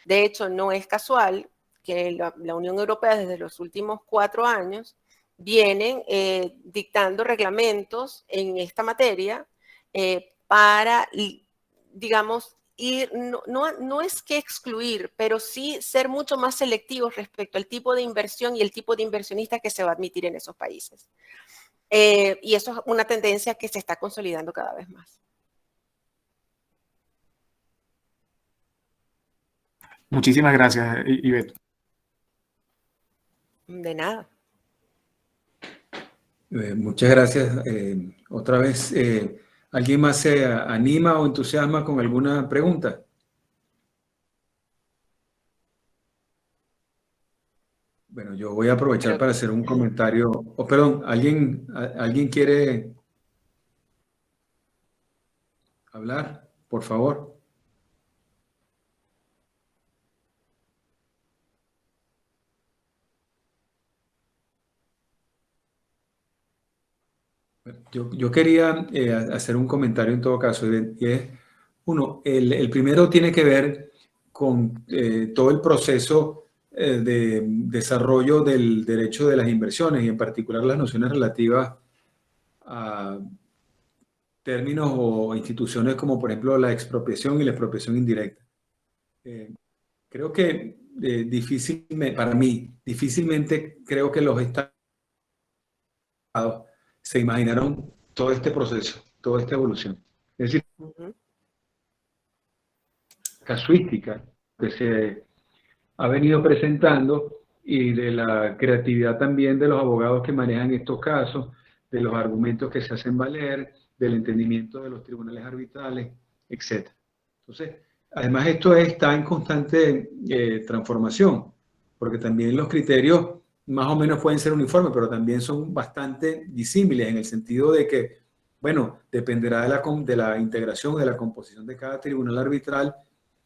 De hecho, no es casual que la Unión Europea desde los últimos 4 años vienen dictando reglamentos en esta materia para, digamos, no es que excluir, pero sí ser mucho más selectivos respecto al tipo de inversión y el tipo de inversionista que se va a admitir en esos países. Y eso es una tendencia que se está consolidando cada vez más. Muchísimas gracias, Ivette. De nada. Muchas gracias. Otra vez, ¿alguien más se anima o entusiasma con alguna pregunta? Bueno, yo voy a aprovechar para hacer un comentario. Oh, perdón, ¿alguien quiere hablar? Por favor. Yo quería hacer un comentario en todo caso, y es, uno, el primero tiene que ver con todo el proceso de desarrollo del derecho de las inversiones y en particular las nociones relativas a términos o instituciones como por ejemplo la expropiación y la expropiación indirecta. Creo que para mí, difícilmente creo que los estados se imaginaron todo este proceso, toda esta evolución. Es decir, casuística que se ha venido presentando y de la creatividad también de los abogados que manejan estos casos, de los argumentos que se hacen valer, del entendimiento de los tribunales arbitrales, etc. Entonces, además esto está en constante transformación, porque también los criterios más o menos pueden ser uniformes, pero también son bastante disímiles en el sentido de que, bueno, dependerá de la integración, de la composición de cada tribunal arbitral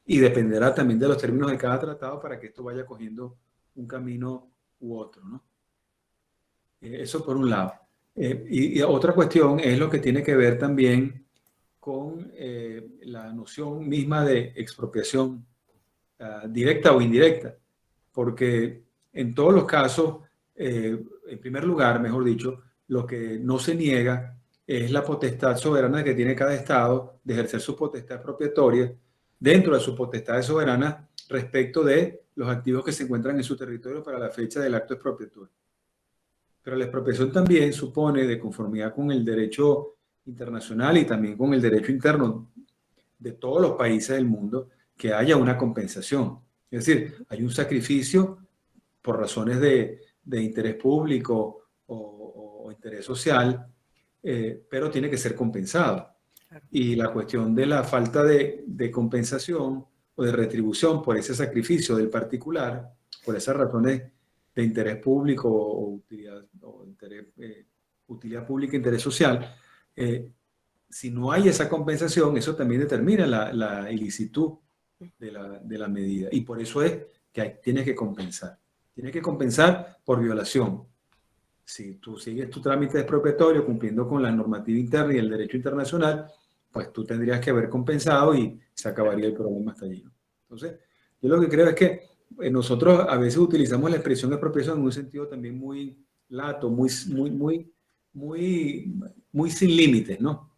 y dependerá también de los términos de cada tratado para que esto vaya cogiendo un camino u otro, ¿no? Eso por un lado. Y otra cuestión es lo que tiene que ver también con la noción misma de expropiación directa o indirecta, porque en todos los casos, en primer lugar, mejor dicho, lo que no se niega es la potestad soberana que tiene cada Estado de ejercer su potestad expropiatoria dentro de su potestad soberana respecto de los activos que se encuentran en su territorio para la fecha del acto expropiatorio. Pero la expropiación también supone, de conformidad con el derecho internacional y también con el derecho interno de todos los países del mundo, que haya una compensación. Es decir, hay un sacrificio por razones de interés público o interés social, pero tiene que ser compensado. Y la cuestión de la falta de compensación o de retribución por ese sacrificio del particular, por esas razones de interés público o utilidad pública e interés social, si no hay esa compensación, eso también determina la ilicitud de la medida. Y por eso es que tienes que compensar. Tienes que compensar por violación. Si tú sigues tu trámite expropiatorio cumpliendo con la normativa interna y el derecho internacional, pues tú tendrías que haber compensado y se acabaría el problema hasta allí. Entonces, yo lo que creo es que nosotros a veces utilizamos la expresión de expropiación en un sentido también muy lato, muy sin límites, ¿no?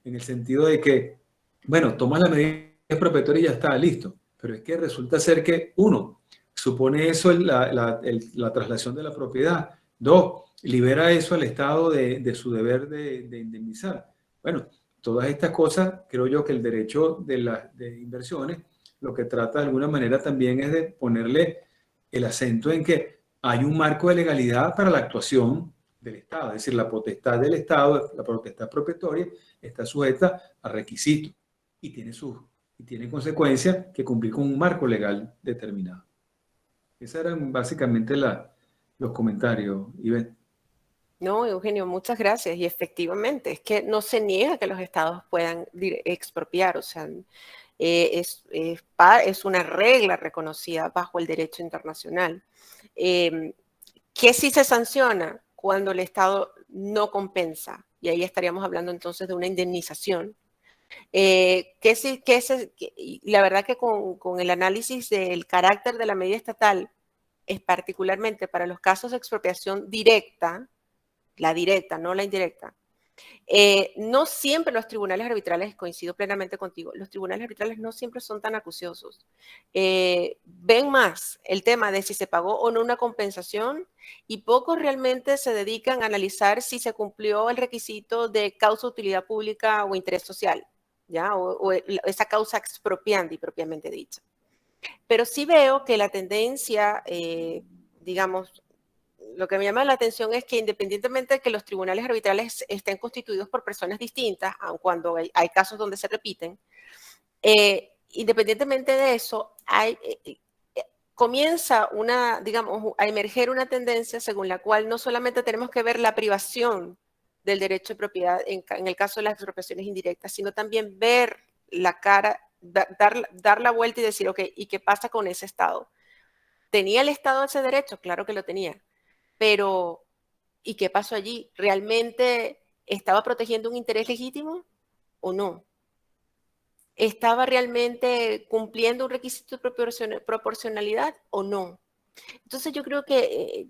En el sentido de que, bueno, tomas la medida expropiatoria y ya está, listo. Pero es que resulta ser que, uno, supone eso la traslación de la propiedad. Dos, libera eso al Estado de su deber de indemnizar. Bueno, todas estas cosas, creo yo que el derecho de inversiones lo que trata de alguna manera también es de ponerle el acento en que hay un marco de legalidad para la actuación del Estado. Es decir, la potestad del Estado, la potestad expropiatoria, está sujeta a requisitos y tiene consecuencias que cumplir con un marco legal determinado. Esos eran básicamente los comentarios, Ivette. No, Eugenio, muchas gracias. Y efectivamente, es que no se niega que los estados puedan expropiar, o sea, es una regla reconocida bajo el derecho internacional. ¿Qué sí se sanciona? Cuando el Estado no compensa, y ahí estaríamos hablando entonces de una indemnización. La verdad que con el análisis del carácter de la medida estatal, es particularmente para los casos de expropiación directa, la directa, no la indirecta, no siempre los tribunales arbitrales, coincido plenamente contigo, los tribunales arbitrales no siempre son tan acuciosos. Ven más el tema de si se pagó o no una compensación y pocos realmente se dedican a analizar si se cumplió el requisito de causa de utilidad pública o interés social, ¿ya? O esa causa expropiandi propiamente dicha. Pero sí veo que la tendencia, digamos, lo que me llama la atención es que independientemente de que los tribunales arbitrales estén constituidos por personas distintas, aun cuando hay casos donde se repiten, independientemente de eso, comienza a emerger una tendencia según la cual no solamente tenemos que ver la privación del derecho de propiedad en el caso de las expropiaciones indirectas, sino también ver la cara, dar la vuelta y decir, ok, ¿y qué pasa con ese Estado? ¿Tenía el Estado ese derecho? Claro que lo tenía. Pero, ¿y qué pasó allí? ¿Realmente estaba protegiendo un interés legítimo o no? ¿Estaba realmente cumpliendo un requisito de proporcionalidad o no? Entonces yo creo que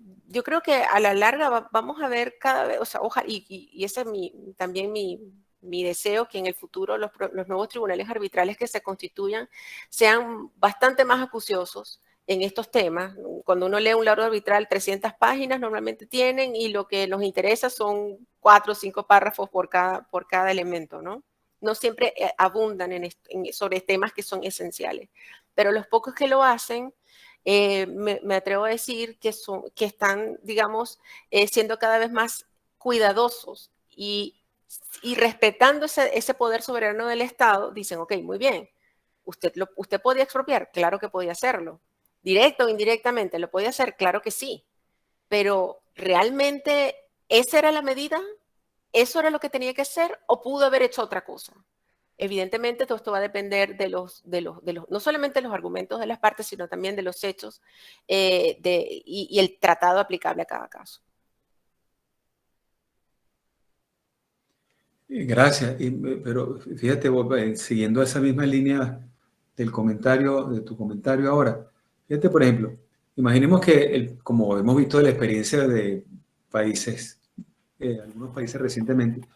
a la larga vamos a ver cada vez, o sea, y ese es también mi deseo, que en el futuro los nuevos tribunales arbitrales que se constituyan sean bastante más acuciosos en estos temas. Cuando uno lee un laudo arbitral, 300 páginas normalmente tienen, y lo que nos interesa son 4 o 5 párrafos por cada elemento, ¿no? No siempre abundan sobre temas que son esenciales, pero los pocos que lo hacen, me atrevo a decir que están, digamos, siendo cada vez más cuidadosos y respetando ese poder soberano del Estado. Dicen, ok, muy bien, usted podía expropiar, claro que podía hacerlo. Directo o indirectamente, ¿lo podía hacer? Claro que sí. Pero ¿realmente esa era la medida? ¿Eso era lo que tenía que hacer? ¿O pudo haber hecho otra cosa? Evidentemente, todo esto va a depender no solamente de los argumentos de las partes, sino también de los hechos y el tratado aplicable a cada caso. Gracias, pero fíjate, siguiendo esa misma línea del comentario, de tu comentario ahora, fíjate, por ejemplo, imaginemos que, como hemos visto de la experiencia de países, algunos países recientemente,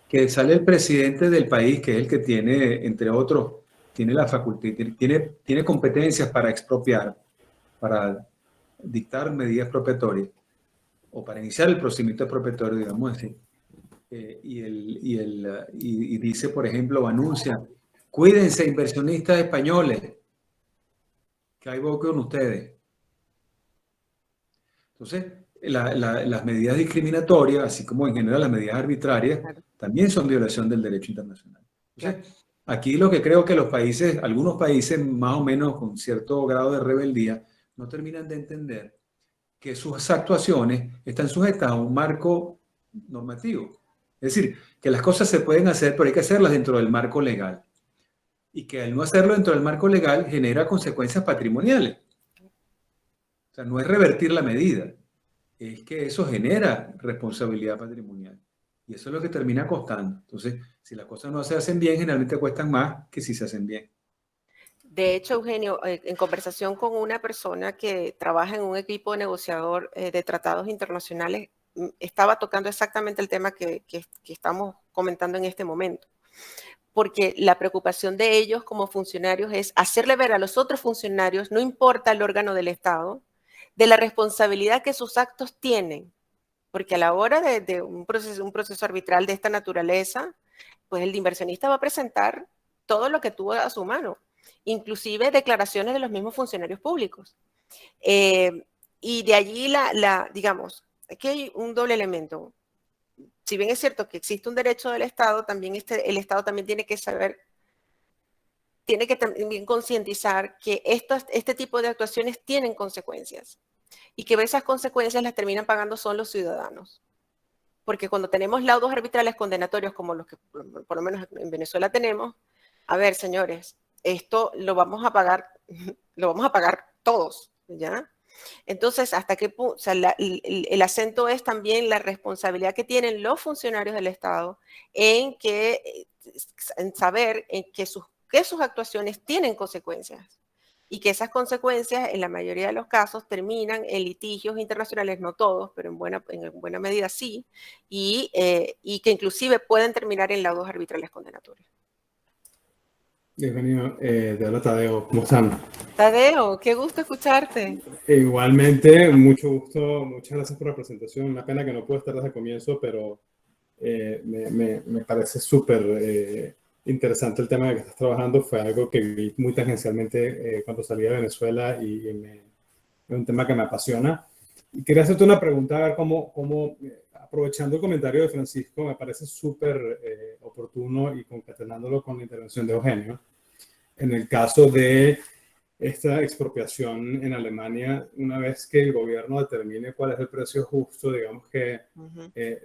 que sale el presidente del país, que es el que tiene, entre otros, tiene la facultad, tiene competencias para expropiar, para dictar medidas expropiatorias, o para iniciar el procedimiento expropiatorio, digamos así. Y dice, por ejemplo, anuncia, cuídense inversionistas españoles, que hay voy con ustedes. Entonces, las medidas discriminatorias, así como en general las medidas arbitrarias, claro, también son violación del derecho internacional. Entonces, claro, aquí lo que creo que los países, algunos países más o menos con cierto grado de rebeldía, no terminan de entender que sus actuaciones están sujetas a un marco normativo. Es decir, que las cosas se pueden hacer, pero hay que hacerlas dentro del marco legal. Y que al no hacerlo dentro del marco legal genera consecuencias patrimoniales. O sea, no es revertir la medida, es que eso genera responsabilidad patrimonial. Y eso es lo que termina costando. Entonces, si las cosas no se hacen bien, generalmente cuestan más que si se hacen bien. De hecho, Eugenio, en conversación con una persona que trabaja en un equipo negociador de tratados internacionales, estaba tocando exactamente el tema que estamos comentando en este momento. Porque la preocupación de ellos como funcionarios es hacerle ver a los otros funcionarios, no importa el órgano del Estado, de la responsabilidad que sus actos tienen. Porque a la hora de un proceso arbitral de esta naturaleza, pues el inversionista va a presentar todo lo que tuvo a su mano, inclusive declaraciones de los mismos funcionarios públicos. Y de allí digamos, aquí hay un doble elemento. Si bien es cierto que existe un derecho del Estado, también el Estado también tiene que saber, tiene que también concientizar que este tipo de actuaciones tienen consecuencias y que esas consecuencias las terminan pagando son los ciudadanos. Porque cuando tenemos laudos arbitrales condenatorios como los que por lo menos en Venezuela tenemos, a ver, señores, esto lo vamos a pagar todos, ¿ya? Entonces, hasta qué punto, o sea, el acento es también la responsabilidad que tienen los funcionarios del Estado en saber que sus actuaciones tienen consecuencias y que esas consecuencias, en la mayoría de los casos, terminan en litigios internacionales, no todos, pero en buena medida sí, y que inclusive pueden terminar en laudos arbitrales condenatorios. Bienvenido, te habla Tadeo, ¿cómo están? Tadeo, qué gusto escucharte. Igualmente, mucho gusto, muchas gracias por la presentación. Una pena que no puedo estar desde el comienzo, pero me parece súper interesante el tema en el que estás trabajando. Fue algo que vi muy tangencialmente cuando salí de Venezuela y es un tema que me apasiona. Y quería hacerte una pregunta, a ver cómo aprovechando el comentario de Francisco, me parece súper oportuno y concatenándolo con la intervención de Eugenio. En el caso de esta expropiación en Alemania, una vez que el gobierno determine cuál es el precio justo, digamos que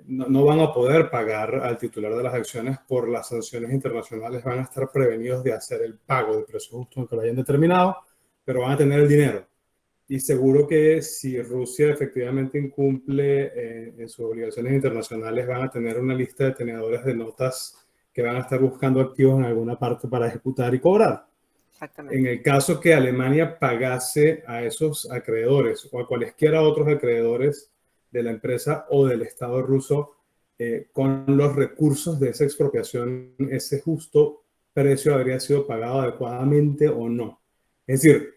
no van a poder pagar al titular de las acciones por las sanciones internacionales, van a estar prevenidos de hacer el pago del precio justo aunque lo hayan determinado, pero van a tener el dinero. Y seguro que si Rusia efectivamente incumple en sus obligaciones internacionales, van a tener una lista de tenedores de notas que van a estar buscando activos en alguna parte para ejecutar y cobrar. Exactamente. En el caso que Alemania pagase a esos acreedores o a cualesquiera otros acreedores de la empresa o del Estado ruso con los recursos de esa expropiación, ese justo precio habría sido pagado adecuadamente o no. Es decir,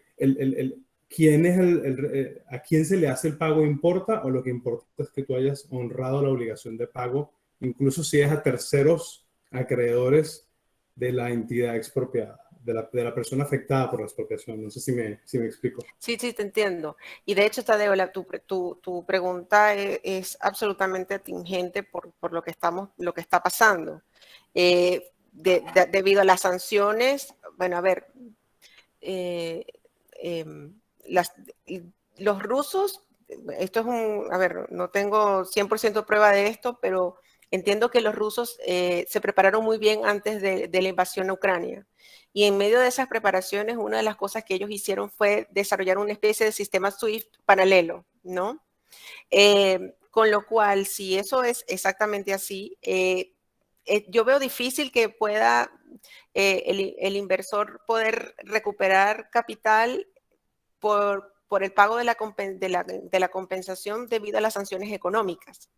¿a quién se le hace el pago importa o lo que importa es que tú hayas honrado la obligación de pago, incluso si es a terceros acreedores de la entidad expropiada, de la persona afectada por la expropiación? No sé si me explico. Sí, te entiendo. Y de hecho, Tadeo, tu pregunta es absolutamente atingente por lo que está pasando. Debido a las sanciones, bueno, a ver, los rusos, esto es a ver, no tengo 100% prueba de esto, pero entiendo que los rusos se prepararon muy bien antes de la invasión a Ucrania. Y en medio de esas preparaciones, una de las cosas que ellos hicieron fue desarrollar una especie de sistema SWIFT paralelo, ¿no? Con lo cual, si eso es exactamente así, yo veo difícil que pueda el inversor poder recuperar capital por el pago de la compensación debido a las sanciones económicas.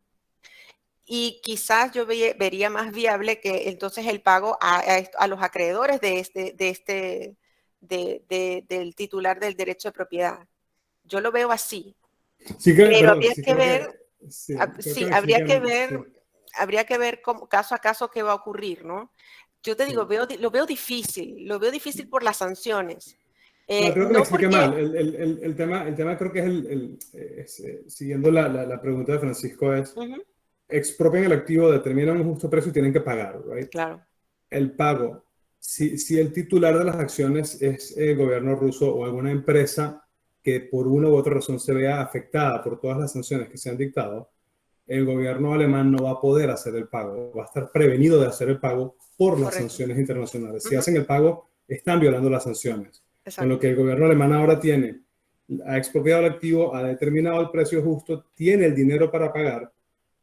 Y quizás yo vería más viable que entonces el pago a los acreedores del titular del derecho de propiedad. Yo lo veo así. Sí, Pero habría que ver caso a caso qué va a ocurrir, ¿no? Yo te digo, lo veo difícil por las sanciones. No, creo que me expliqué mal. El tema creo que es siguiendo la pregunta de Francisco, es expropian el activo, determinan un justo precio y tienen que pagar, ¿right? Claro. El pago, si el titular de las acciones es el gobierno ruso o alguna empresa que por una u otra razón se vea afectada por todas las sanciones que se han dictado, el gobierno alemán no va a poder hacer el pago, va a estar prevenido de hacer el pago por las sanciones internacionales. Si hacen el pago, están violando las sanciones. Exacto. Con lo que el gobierno alemán ahora ha expropiado el activo, ha determinado el precio justo, tiene el dinero para pagar,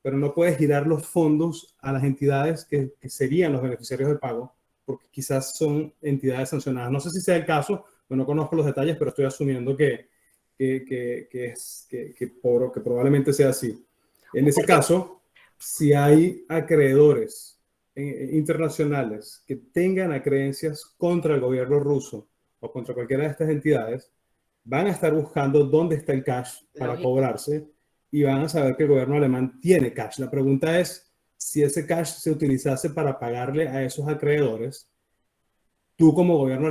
pero no puede girar los fondos a las entidades que serían los beneficiarios del pago, porque quizás son entidades sancionadas. No sé si sea el caso, no conozco los detalles, pero estoy asumiendo que probablemente sea así. En ese caso, si hay acreedores internacionales que tengan acreencias contra el gobierno ruso o contra cualquiera de estas entidades, van a estar buscando dónde está el cash para cobrarse y van a saber que el gobierno alemán tiene cash. La pregunta es, si ese cash se utilizase para pagarle a esos acreedores, tú como gobierno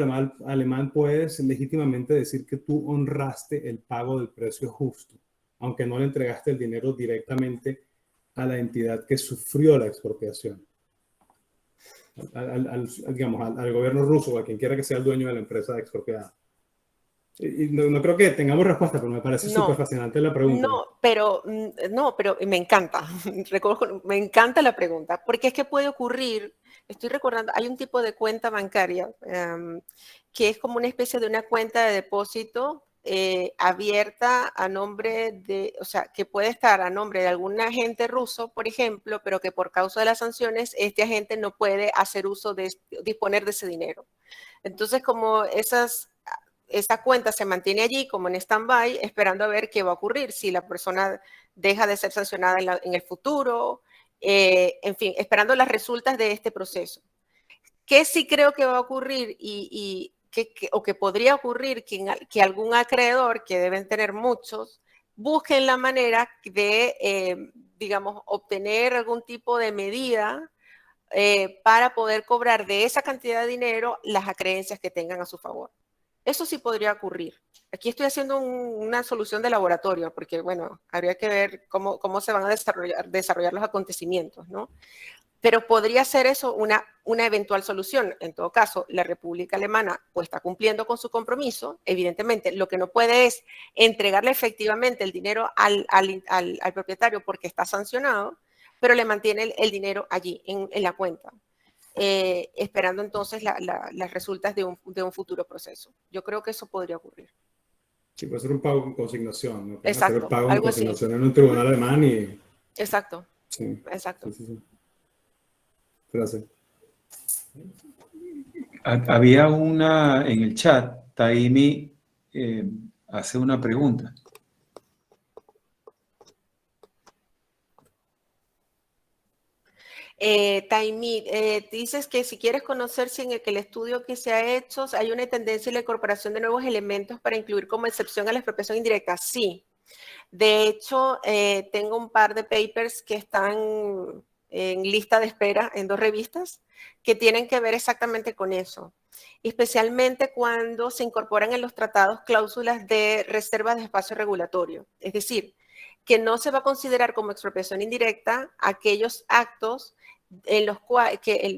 alemán puedes legítimamente decir que tú honraste el pago del precio justo, aunque no le entregaste el dinero directamente a la entidad que sufrió la expropiación. Al gobierno ruso o a quien quiera que sea el dueño de la empresa expropiada. Y no creo que tengamos respuesta, pero me parece súper fascinante la pregunta. Pero me encanta. Me encanta la pregunta, porque es que puede ocurrir. Estoy recordando, hay un tipo de cuenta bancaria que es como una especie de una cuenta de depósito abierta a nombre de, o sea, que puede estar a nombre de algún agente ruso, por ejemplo, pero que por causa de las sanciones, este agente no puede hacer disponer de ese dinero. Entonces, como esa cuenta se mantiene allí como en stand-by, esperando a ver qué va a ocurrir, si la persona deja de ser sancionada en el futuro, en fin, esperando las resultas de este proceso. ¿Qué sí creo que va a ocurrir o que podría ocurrir? Que algún acreedor, que deben tener muchos, busquen la manera de, digamos, obtener algún tipo de medida para poder cobrar de esa cantidad de dinero las acreencias que tengan a su favor. Eso sí podría ocurrir. Aquí estoy haciendo una solución de laboratorio, porque, bueno, habría que ver cómo se van a desarrollar los acontecimientos, ¿no? Pero podría ser eso una eventual solución. En todo caso, la República Alemana pues está cumpliendo con su compromiso. Evidentemente, lo que no puede es entregarle efectivamente el dinero al propietario porque está sancionado, pero le mantiene el dinero allí, en la cuenta. Esperando entonces las resultas de un futuro proceso. Yo creo que eso podría ocurrir. Sí, puede ser un pago con consignación, ¿no? Exacto. Hacer el pago con consignación en un tribunal alemán y... Exacto. Sí. Exacto. Sí. Gracias. Había una en el chat, Taimi hace una pregunta. Taimi, dices que si quieres conocer si en el estudio que se ha hecho hay una tendencia en la incorporación de nuevos elementos para incluir como excepción a la expropiación indirecta. Sí. De hecho, tengo un par de papers que están en lista de espera en 2 revistas que tienen que ver exactamente con eso. Especialmente cuando se incorporan en los tratados cláusulas de reservas de espacio regulatorio. Es decir, que no se va a considerar como expropiación indirecta aquellos actos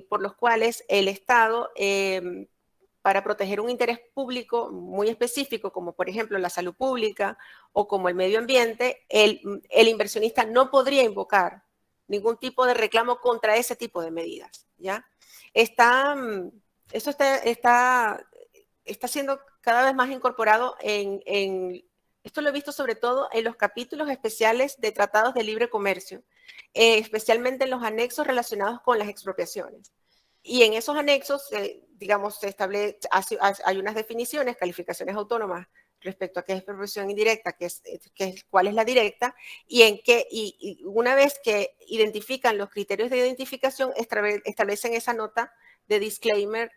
por los cuales el Estado, para proteger un interés público muy específico, como por ejemplo la salud pública o como el medio ambiente, el inversionista no podría invocar ningún tipo de reclamo contra ese tipo de medidas, ¿ya? Eso está siendo cada vez más incorporado esto lo he visto sobre todo en los capítulos especiales de tratados de libre comercio, especialmente en los anexos relacionados con las expropiaciones. Y en esos anexos, digamos, hay unas definiciones, calificaciones autónomas respecto a qué es expropiación indirecta, cuál es la directa, y una vez que identifican los criterios de identificación, establecen esa nota de disclaimer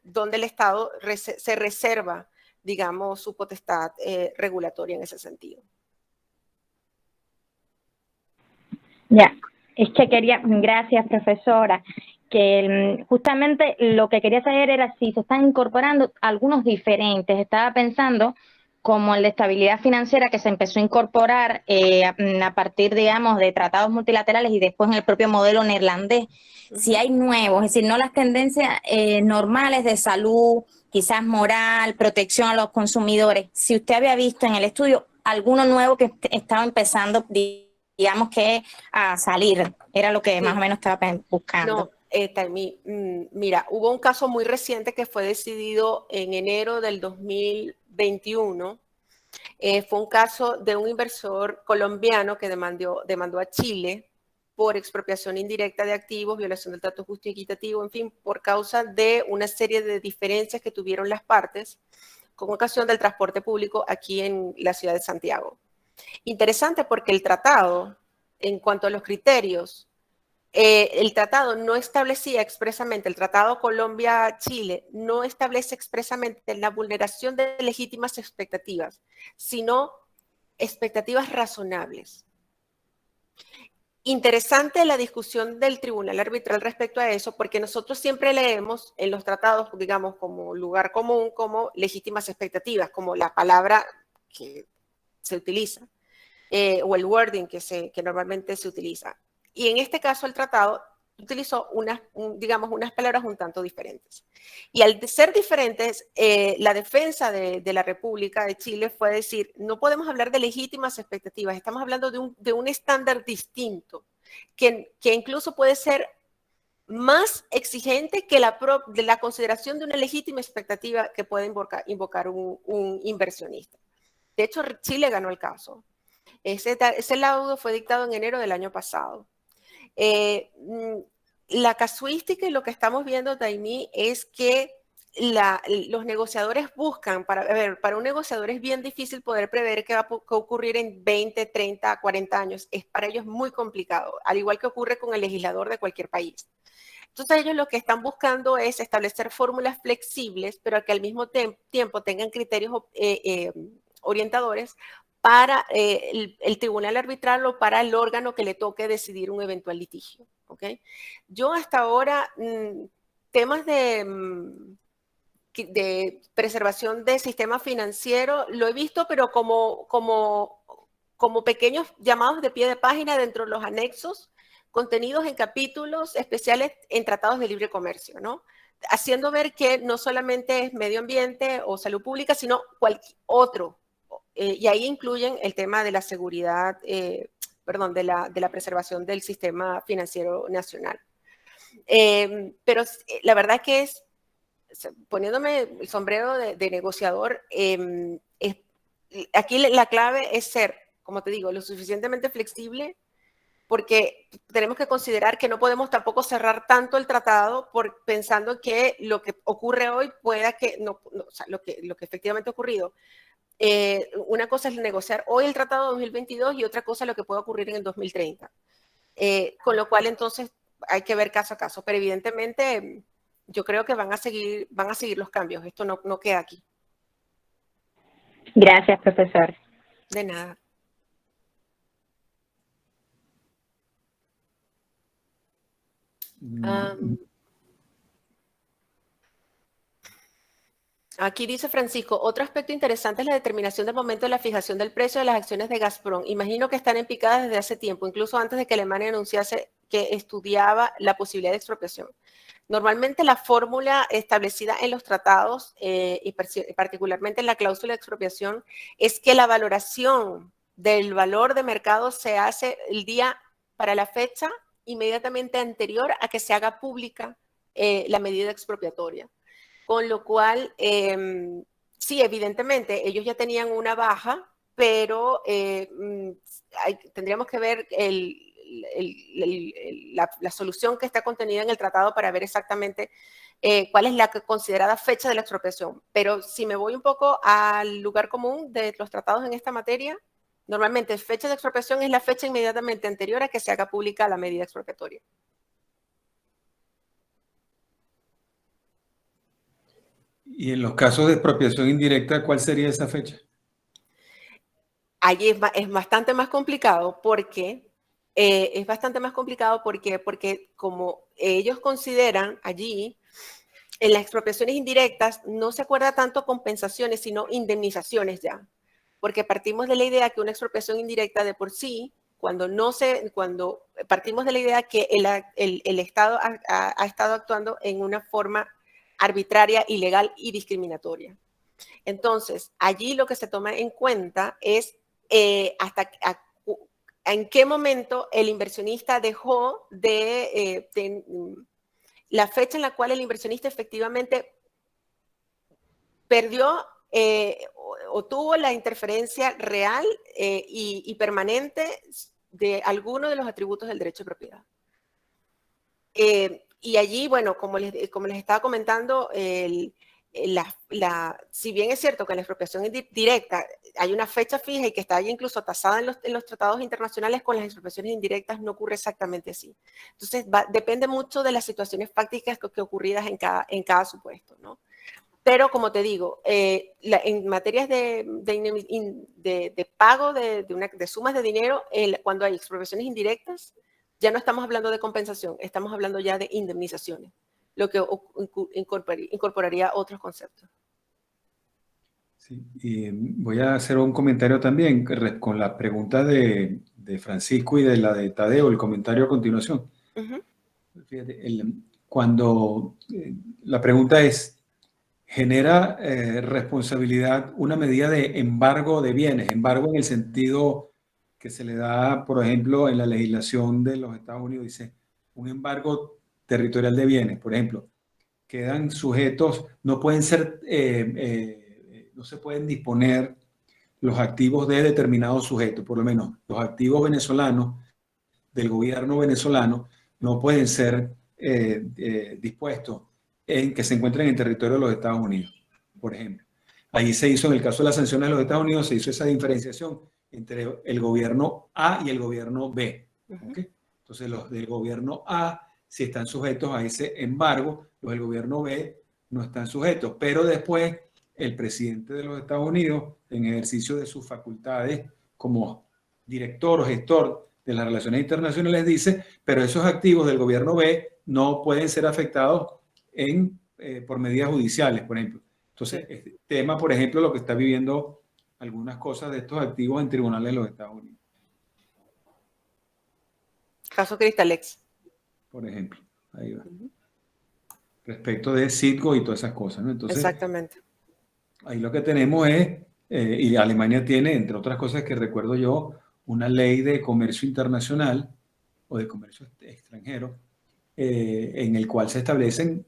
donde el Estado se reserva, digamos, su potestad regulatoria en ese sentido. Ya, es que gracias profesora, que justamente lo que quería saber era si se están incorporando algunos diferentes. Estaba pensando como el de estabilidad financiera que se empezó a incorporar a partir, digamos, de tratados multilaterales y después en el propio modelo neerlandés. Si hay nuevos, es decir, no las tendencias normales de salud, quizás moral, protección a los consumidores. Si usted había visto en el estudio alguno nuevo que estaba empezando, digamos que a salir, era lo que sí, más o menos estaba buscando. No, mira, hubo un caso muy reciente que fue decidido en enero del 2021. Fue un caso de un inversor colombiano que demandó a Chile por expropiación indirecta de activos, violación del trato justo y equitativo, en fin, por causa de una serie de diferencias que tuvieron las partes con ocasión del transporte público aquí en la ciudad de Santiago. Interesante porque el tratado, en cuanto a los criterios, el tratado no establecía expresamente, el tratado Colombia-Chile no establece expresamente la vulneración de legítimas expectativas, sino expectativas razonables. Interesante la discusión del tribunal arbitral respecto a eso, porque nosotros siempre leemos en los tratados, digamos, como lugar común, como legítimas expectativas, como la palabra que se utiliza, o el wording que normalmente se utiliza. Y en este caso el tratado utilizó digamos, unas palabras un tanto diferentes. Y al ser diferentes, la defensa de la República de Chile fue decir, no podemos hablar de legítimas expectativas, estamos hablando de un estándar distinto, que incluso puede ser más exigente que de la consideración de una legítima expectativa que puede invocar un inversionista. De hecho, Chile ganó el caso. Ese laudo fue dictado en enero del año pasado. La casuística y lo que estamos viendo, Taimí, es que los negociadores buscan, para un negociador es bien difícil poder prever qué va a ocurrir en 20, 30, 40 años. Para ellos es muy complicado, al igual que ocurre con el legislador de cualquier país. Entonces ellos lo que están buscando es establecer fórmulas flexibles, pero que al mismo tiempo tengan criterios orientadores para el tribunal arbitral o para el órgano que le toque decidir un eventual litigio. ¿Okay? Yo hasta ahora, temas de preservación del sistema financiero lo he visto, pero como pequeños llamados de pie de página dentro de los anexos, contenidos en capítulos especiales en tratados de libre comercio, ¿no? Haciendo ver que no solamente es medio ambiente o salud pública, sino cualquier otro. Y ahí incluyen el tema de la seguridad, de la preservación del sistema financiero nacional. Pero la verdad que poniéndome el sombrero de negociador, aquí la clave es ser, como te digo, lo suficientemente flexible, porque tenemos que considerar que no podemos tampoco cerrar tanto el tratado pensando que lo que ocurre hoy pueda que o sea, lo que efectivamente ha ocurrido. Una cosa es negociar hoy el tratado de 2022 y otra cosa es lo que puede ocurrir en el 2030. Con lo cual, entonces, hay que ver caso a caso. Pero evidentemente, yo creo que van a seguir los cambios. Esto no queda aquí. Gracias, profesor. De nada. Aquí dice Francisco, otro aspecto interesante es la determinación del momento de la fijación del precio de las acciones de Gazprom. Imagino que están en picada desde hace tiempo, incluso antes de que Alemania anunciase que estudiaba la posibilidad de expropiación. Normalmente la fórmula establecida en los tratados, y particularmente en la cláusula de expropiación, es que la valoración del valor de mercado se hace el día para la fecha inmediatamente anterior a que se haga pública la medida expropiatoria. Con lo cual, sí, evidentemente, ellos ya tenían una baja pero tendríamos que ver la solución que está contenida en el tratado para ver exactamente cuál es la considerada fecha de la expropiación. Pero si me voy un poco al lugar común de los tratados en esta materia, normalmente fecha de expropiación es la fecha inmediatamente anterior a que se haga pública la medida expropiatoria. Y en los casos de expropiación indirecta, ¿cuál sería esa fecha? Allí es bastante más complicado porque porque como ellos consideran allí, en las expropiaciones indirectas no se acuerda tanto compensaciones, sino indemnizaciones ya. Porque partimos de la idea que una expropiación indirecta de por sí, cuando partimos de la idea que el Estado ha estado actuando en una forma arbitraria, ilegal y discriminatoria. Entonces, allí lo que se toma en cuenta es en qué momento el inversionista dejó la fecha en la cual el inversionista efectivamente perdió o tuvo la interferencia real y permanente de alguno de los atributos del derecho de propiedad. Y allí, bueno, como les estaba comentando, si bien es cierto que en la expropiación directa hay una fecha fija y que está ahí incluso tasada en los tratados internacionales, con las expropiaciones indirectas no ocurre exactamente así. Entonces, depende mucho de las situaciones fácticas que ocurridas en cada supuesto, ¿no? Pero, como te digo, en materias de pago de sumas de dinero, cuando hay expropiaciones indirectas, ya no estamos hablando de compensación, estamos hablando ya de indemnizaciones, lo que incorporaría otros conceptos. Sí, y voy a hacer un comentario también con la pregunta de Francisco y de la de Tadeo, el comentario a continuación. Fíjate, cuando la pregunta es, ¿genera responsabilidad una medida de embargo de bienes? Embargo en el sentido que se le da, por ejemplo, en la legislación de los Estados Unidos, dice un embargo territorial de bienes, por ejemplo, quedan sujetos, no pueden ser, no se pueden disponer los activos de determinados sujetos, por lo menos los activos venezolanos del gobierno venezolano no pueden ser dispuestos en que se encuentren en territorio de los Estados Unidos, por ejemplo. Ahí se hizo, en el caso de las sanciones de los Estados Unidos, se hizo esa diferenciación entre el gobierno A y el gobierno B. ¿Okay? Entonces, los del gobierno A sí están sujetos a ese embargo, los del gobierno B no están sujetos, pero después el presidente de los Estados Unidos, en ejercicio de sus facultades como director o gestor de las relaciones internacionales, dice, pero esos activos del gobierno B no pueden ser afectados por medidas judiciales, por ejemplo. Entonces, este tema, por ejemplo, lo que está viviendo algunas cosas de estos activos en tribunales de los Estados Unidos. Caso Cristalex. Por ejemplo, ahí va. Respecto de Citgo y todas esas cosas, ¿no? Entonces, exactamente. Ahí lo que tenemos es, y Alemania tiene, entre otras cosas que recuerdo yo, una ley de comercio internacional o de comercio extranjero, en el cual se establecen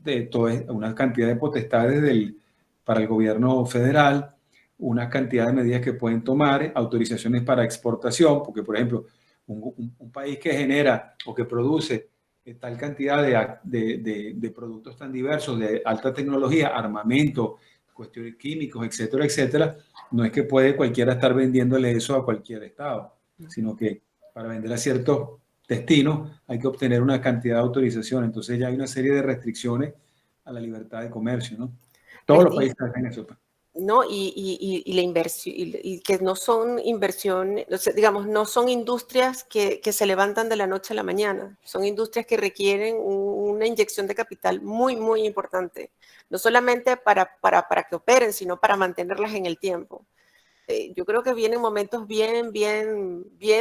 una cantidad de potestades para el gobierno federal, una cantidad de medidas que pueden tomar, autorizaciones para exportación, porque por ejemplo, un país que genera o que produce tal cantidad de productos tan diversos, de alta tecnología, armamento, cuestiones químicos, etcétera, etcétera, no es que puede cualquiera estar vendiéndole eso a cualquier estado, sino que para vender a ciertos destinos hay que obtener una cantidad de autorización. Entonces ya hay una serie de restricciones a la libertad de comercio, ¿no? Todos los países hacen eso. No, y la inversión, y que no son inversiones, digamos, no son industrias que se levantan de la noche a la mañana, son industrias que requieren una inyección de capital muy, muy importante, no solamente para que operen, sino para mantenerlas en el tiempo. Yo creo que vienen momentos bien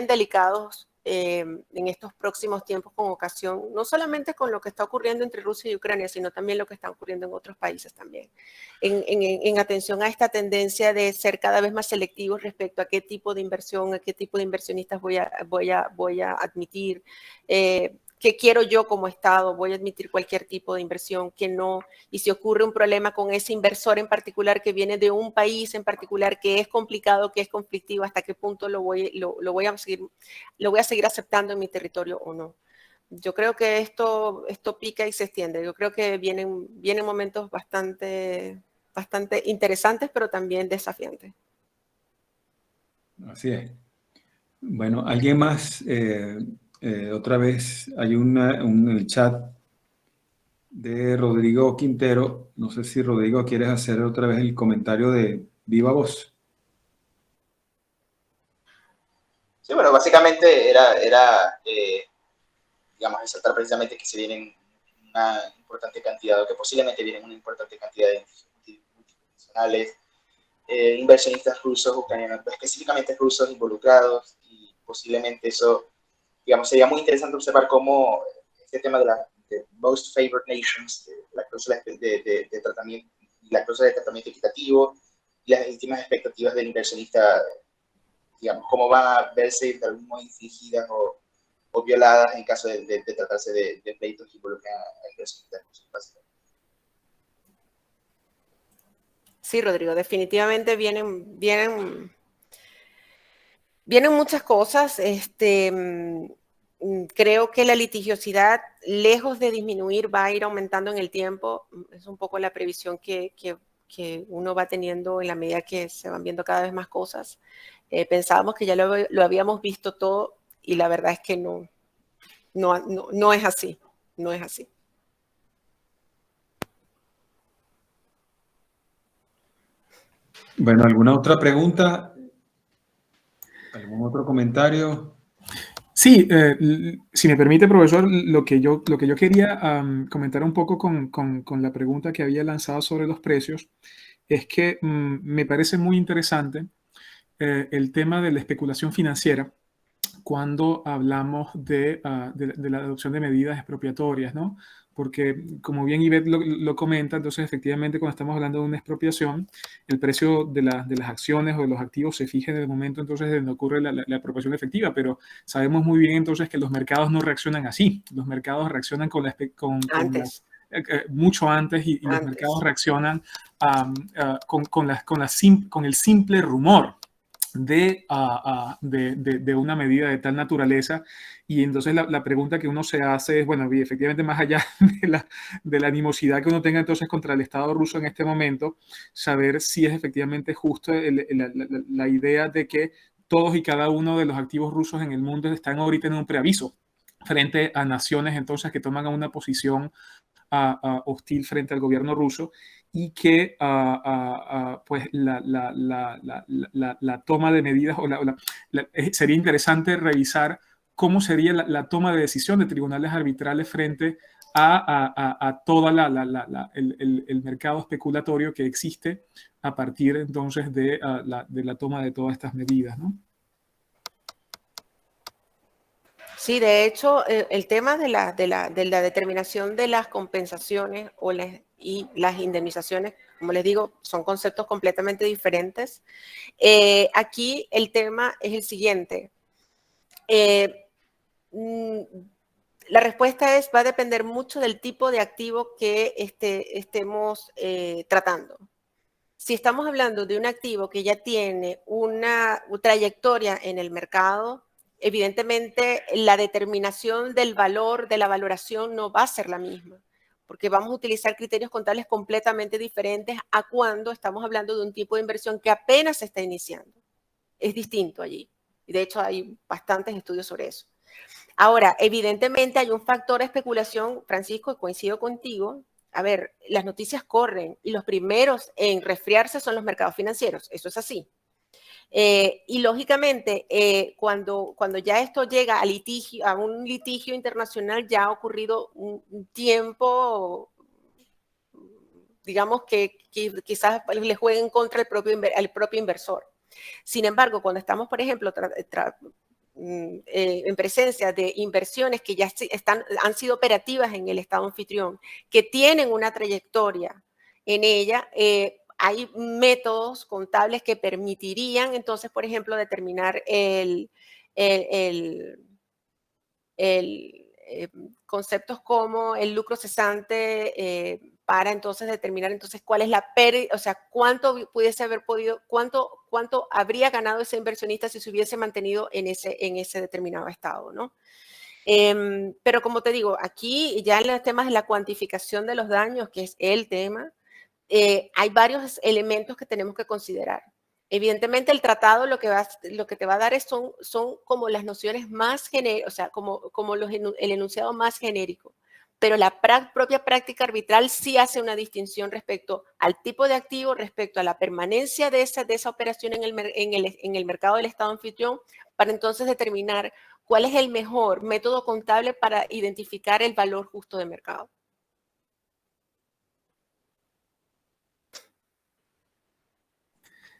delicados en estos próximos tiempos con ocasión, no solamente con lo que está ocurriendo entre Rusia y Ucrania, sino también lo que está ocurriendo en otros países también, en atención a esta tendencia de ser cada vez más selectivos respecto a qué tipo de inversión, a qué tipo de inversionistas voy a admitir, ¿Qué quiero yo como Estado? ¿Voy a admitir cualquier tipo de inversión que no? Y si ocurre un problema con ese inversor en particular que viene de un país en particular que es complicado, que es conflictivo, ¿hasta qué punto lo voy a seguir aceptando en mi territorio o no? Yo creo que esto pica y se extiende. Yo creo que vienen momentos bastante interesantes, pero también desafiantes. Así es. Bueno, ¿alguien más? Otra vez hay el chat de Rodrigo Quintero. No sé si, Rodrigo, quieres hacer otra vez el comentario de viva voz. Sí, bueno, básicamente era digamos, resaltar precisamente que se vienen una importante cantidad, o que posiblemente vienen una importante cantidad de multinacionales, inversionistas rusos, ucranianos, específicamente rusos involucrados, y posiblemente eso, digamos, sería muy interesante observar cómo este tema de Most Favored Nations, la cláusula de tratamiento, la cláusula de tratamiento equitativo y las legítimas expectativas del inversionista, digamos, cómo van a verse de algún modo infligidas o violadas en caso de tratarse de pleitos que involucran a inversionistas rusos. Sí, Rodrigo, definitivamente vienen muchas cosas. Creo que la litigiosidad, lejos de disminuir, va a ir aumentando en el tiempo. Es un poco la previsión que uno va teniendo en la medida que se van viendo cada vez más cosas. Pensábamos que ya lo habíamos visto todo y la verdad es que no es así. No es así. Bueno, ¿alguna otra pregunta? ¿Algún otro comentario? Sí, si me permite, profesor, lo que yo quería comentar un poco con la pregunta que había lanzado sobre los precios es que me parece muy interesante el tema de la especulación financiera cuando hablamos de la adopción de medidas expropiatorias, ¿no? Porque, como bien Ivette lo comenta, entonces efectivamente cuando estamos hablando de una expropiación, el precio de las acciones o de los activos se fija en el momento entonces donde ocurre la expropiación efectiva, pero sabemos muy bien entonces que los mercados no reaccionan así. Los mercados reaccionan mucho antes y los mercados reaccionan con el simple rumor de una medida de tal naturaleza. Y entonces la pregunta que uno se hace es, bueno, efectivamente, más allá de la animosidad que uno tenga entonces contra el Estado ruso en este momento, saber si es efectivamente justo la idea de que todos y cada uno de los activos rusos en el mundo están ahorita en un preaviso frente a naciones entonces que toman una posición hostil frente al gobierno ruso, y que pues la toma de medidas sería interesante revisar cómo sería la toma de decisión de tribunales arbitrales frente a todo el mercado especulatorio que existe a partir entonces de la toma de todas estas medidas, ¿no? Sí, de hecho, el tema de la determinación de las compensaciones y las indemnizaciones, como les digo, son conceptos completamente diferentes. Aquí el tema es el siguiente. La respuesta va a depender mucho del tipo de activo que estemos tratando. Si estamos hablando de un activo que ya tiene una trayectoria en el mercado, evidentemente la determinación del valor, de la valoración, no va a ser la misma, porque vamos a utilizar criterios contables completamente diferentes a cuando estamos hablando de un tipo de inversión que apenas se está iniciando. Es distinto allí. Y de hecho hay bastantes estudios sobre eso. Ahora, evidentemente hay un factor de especulación, Francisco, coincido contigo. A ver, las noticias corren y los primeros en resfriarse son los mercados financieros. Eso es así. Y lógicamente, cuando ya esto llega a un litigio internacional, ya ha ocurrido un tiempo, digamos, que quizás le juegue en contra al propio inversor. Sin embargo, cuando estamos, por ejemplo, en presencia de inversiones que ya han sido operativas en el Estado anfitrión, que tienen una trayectoria en ella, hay métodos contables que permitirían entonces, por ejemplo, determinar el conceptos como el lucro cesante para entonces determinar entonces cuál es la pérdida, o sea, cuánto pudiese haber podido, cuánto habría ganado ese inversionista si se hubiese mantenido en ese determinado estado, ¿no? Pero como te digo, aquí ya en los temas de la cuantificación de los daños, que es el tema, hay varios elementos que tenemos que considerar. Evidentemente el tratado lo que te va a dar son como las nociones más genéricas, o sea, como el enunciado más genérico. Pero la propia práctica arbitral sí hace una distinción respecto al tipo de activo, respecto a la permanencia de esa operación en el mercado del Estado anfitrión, para entonces determinar cuál es el mejor método contable para identificar el valor justo de mercado.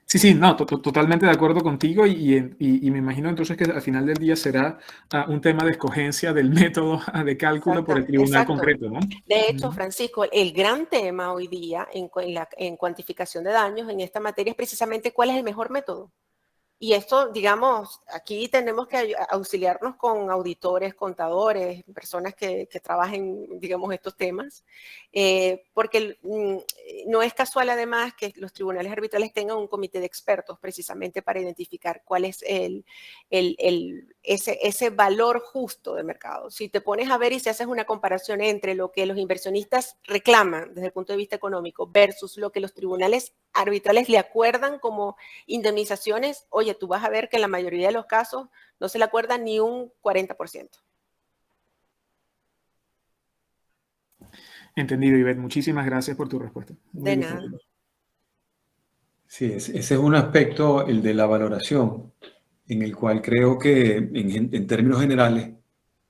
Sí, no, totalmente de acuerdo contigo y me imagino entonces que al final del día será un tema de escogencia del método de cálculo por el tribunal concreto, ¿no? De hecho, Francisco, el gran tema hoy día en cuantificación de daños en esta materia es precisamente cuál es el mejor método. Y esto, digamos, aquí tenemos que auxiliarnos con auditores, contadores, personas que trabajen, digamos, estos temas, porque no es casual además que los tribunales arbitrales tengan un comité de expertos precisamente para identificar cuál es ese valor justo de mercado. Si te pones a ver y si haces una comparación entre lo que los inversionistas reclaman desde el punto de vista económico versus lo que los tribunales arbitrales le acuerdan como indemnizaciones, oye, tú vas a ver que en la mayoría de los casos no se le acuerda ni un 40%. Entendido, Ivette. Muchísimas gracias por tu respuesta. De nada. Sí, ese es un aspecto, el de la valoración, en el cual creo que en términos generales,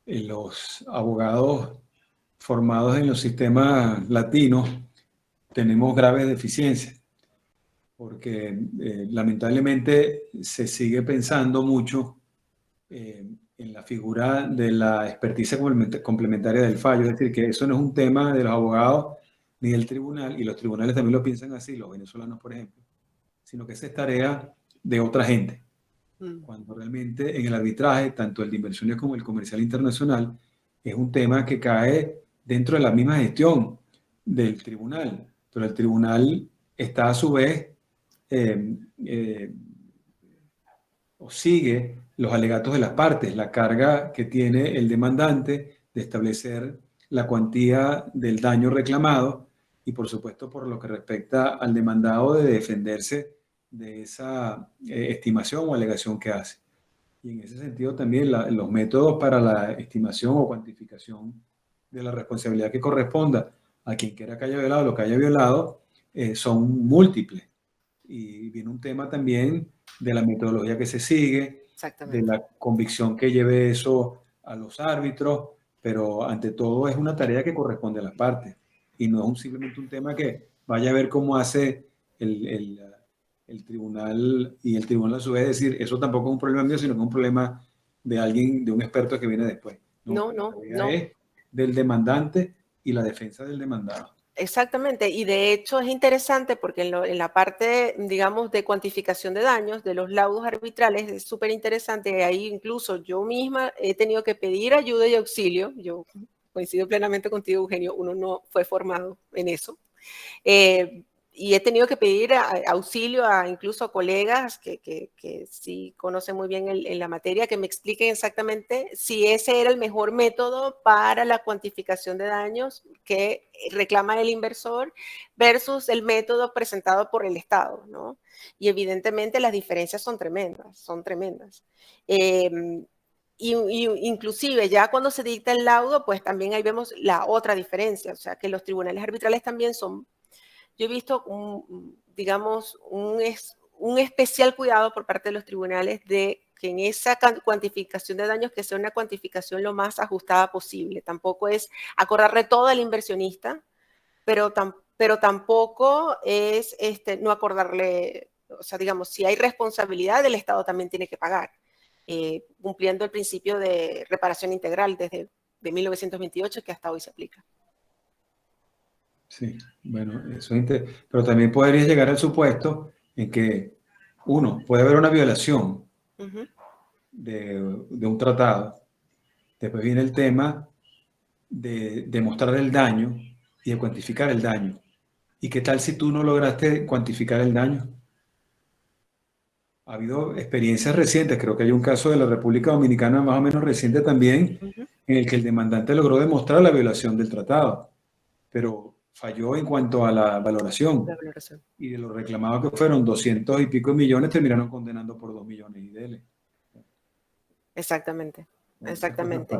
los abogados formados en los sistemas latinos tenemos graves deficiencias, porque lamentablemente se sigue pensando mucho en la figura de la experticia complementaria del fallo, es decir, que eso no es un tema de los abogados ni del tribunal, y los tribunales también lo piensan así, los venezolanos, por ejemplo, sino que esa es tarea de otra gente. Cuando realmente en el arbitraje, tanto el de inversiones como el comercial internacional, es un tema que cae dentro de la misma gestión del tribunal, pero el tribunal está a su vez o sigue los alegatos de las partes, la carga que tiene el demandante de establecer la cuantía del daño reclamado y por supuesto por lo que respecta al demandado de defenderse de esa estimación o alegación que hace. Y en ese sentido también los métodos para la estimación o cuantificación de la responsabilidad que corresponda a quien quiera que haya violado lo que haya violado son múltiples. Y viene un tema también de la metodología que se sigue, de la convicción que lleve eso a los árbitros, pero ante todo es una tarea que corresponde a las partes y no es simplemente un tema que vaya a ver cómo hace el tribunal y el tribunal a su vez decir, eso tampoco es un problema mío, sino que es un problema de alguien, de un experto que viene después. No. Es del demandante y la defensa del demandado. Exactamente, y de hecho es interesante porque en la parte, digamos, de cuantificación de daños, de los laudos arbitrales, es súper interesante. Ahí incluso yo misma he tenido que pedir ayuda y auxilio. Yo coincido plenamente contigo, Eugenio, uno no fue formado en eso. Y he tenido que pedir auxilio incluso a colegas que sí conocen muy bien en la materia, que me expliquen exactamente si ese era el mejor método para la cuantificación de daños que reclama el inversor versus el método presentado por el Estado, ¿no? Y evidentemente las diferencias son tremendas, inclusive ya cuando se dicta el laudo, pues también ahí vemos la otra diferencia, o sea que los tribunales arbitrales también son... Yo he visto, digamos, un especial cuidado por parte de los tribunales de que en esa cuantificación de daños que sea una cuantificación lo más ajustada posible. Tampoco es acordarle todo al inversionista, pero tampoco es no acordarle, o sea, digamos, si hay responsabilidad, el Estado también tiene que pagar, cumpliendo el principio de reparación integral desde 1928 que hasta hoy se aplica. Sí, bueno, eso es pero también podría llegar al supuesto en que, uno, puede haber una violación de un tratado. Después viene el tema de demostrar el daño y de cuantificar el daño. ¿Y qué tal si tú no lograste cuantificar el daño? Ha habido experiencias recientes, creo que hay un caso de la República Dominicana más o menos reciente también, en el que el demandante logró demostrar la violación del tratado, pero falló en cuanto a la valoración. Y de lo reclamado que fueron 200 y pico millones, terminaron condenando por 2 millones y dele. Exactamente, exactamente.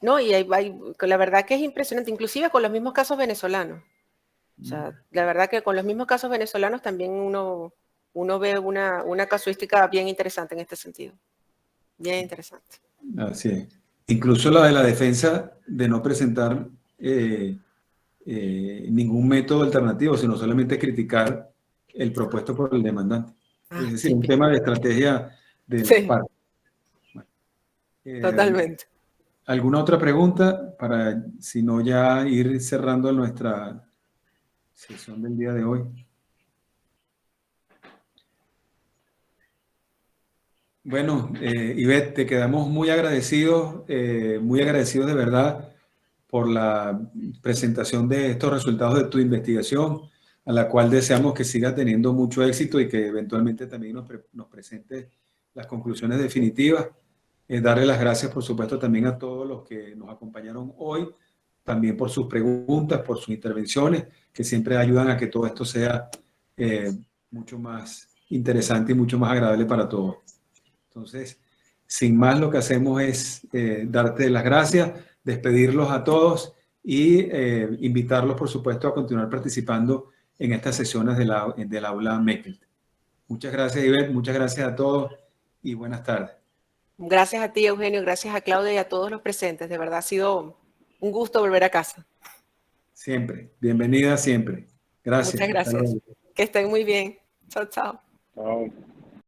No, y la verdad que es impresionante, inclusive con los mismos casos venezolanos. O sea, la verdad que con los mismos casos venezolanos también uno ve una casuística bien interesante en este sentido. Bien interesante. Así es. Incluso la de la defensa de no presentar ningún método alternativo, sino solamente criticar el propuesto por el demandante. Es decir, un tema de estrategia de las partes. Bueno, totalmente. ¿Alguna otra pregunta para, si no, ya ir cerrando nuestra sesión del día de hoy? Bueno, Ivette, te quedamos muy agradecidos de verdad por la presentación de estos resultados de tu investigación, a la cual deseamos que siga teniendo mucho éxito y que eventualmente también nos presente las conclusiones definitivas. Darle las gracias, por supuesto, también a todos los que nos acompañaron hoy, también por sus preguntas, por sus intervenciones, que siempre ayudan a que todo esto sea mucho más interesante y mucho más agradable para todos. Entonces, sin más, lo que hacemos es darte las gracias, despedirlos a todos y invitarlos, por supuesto, a continuar participando en estas sesiones del aula MECLT. Muchas gracias, Ivette, muchas gracias a todos y buenas tardes. Gracias a ti, Eugenio, gracias a Claudia y a todos los presentes. De verdad ha sido un gusto volver a casa. Siempre, bienvenida siempre. Gracias. Muchas gracias. Que estén muy bien. Chao, chao. Chao.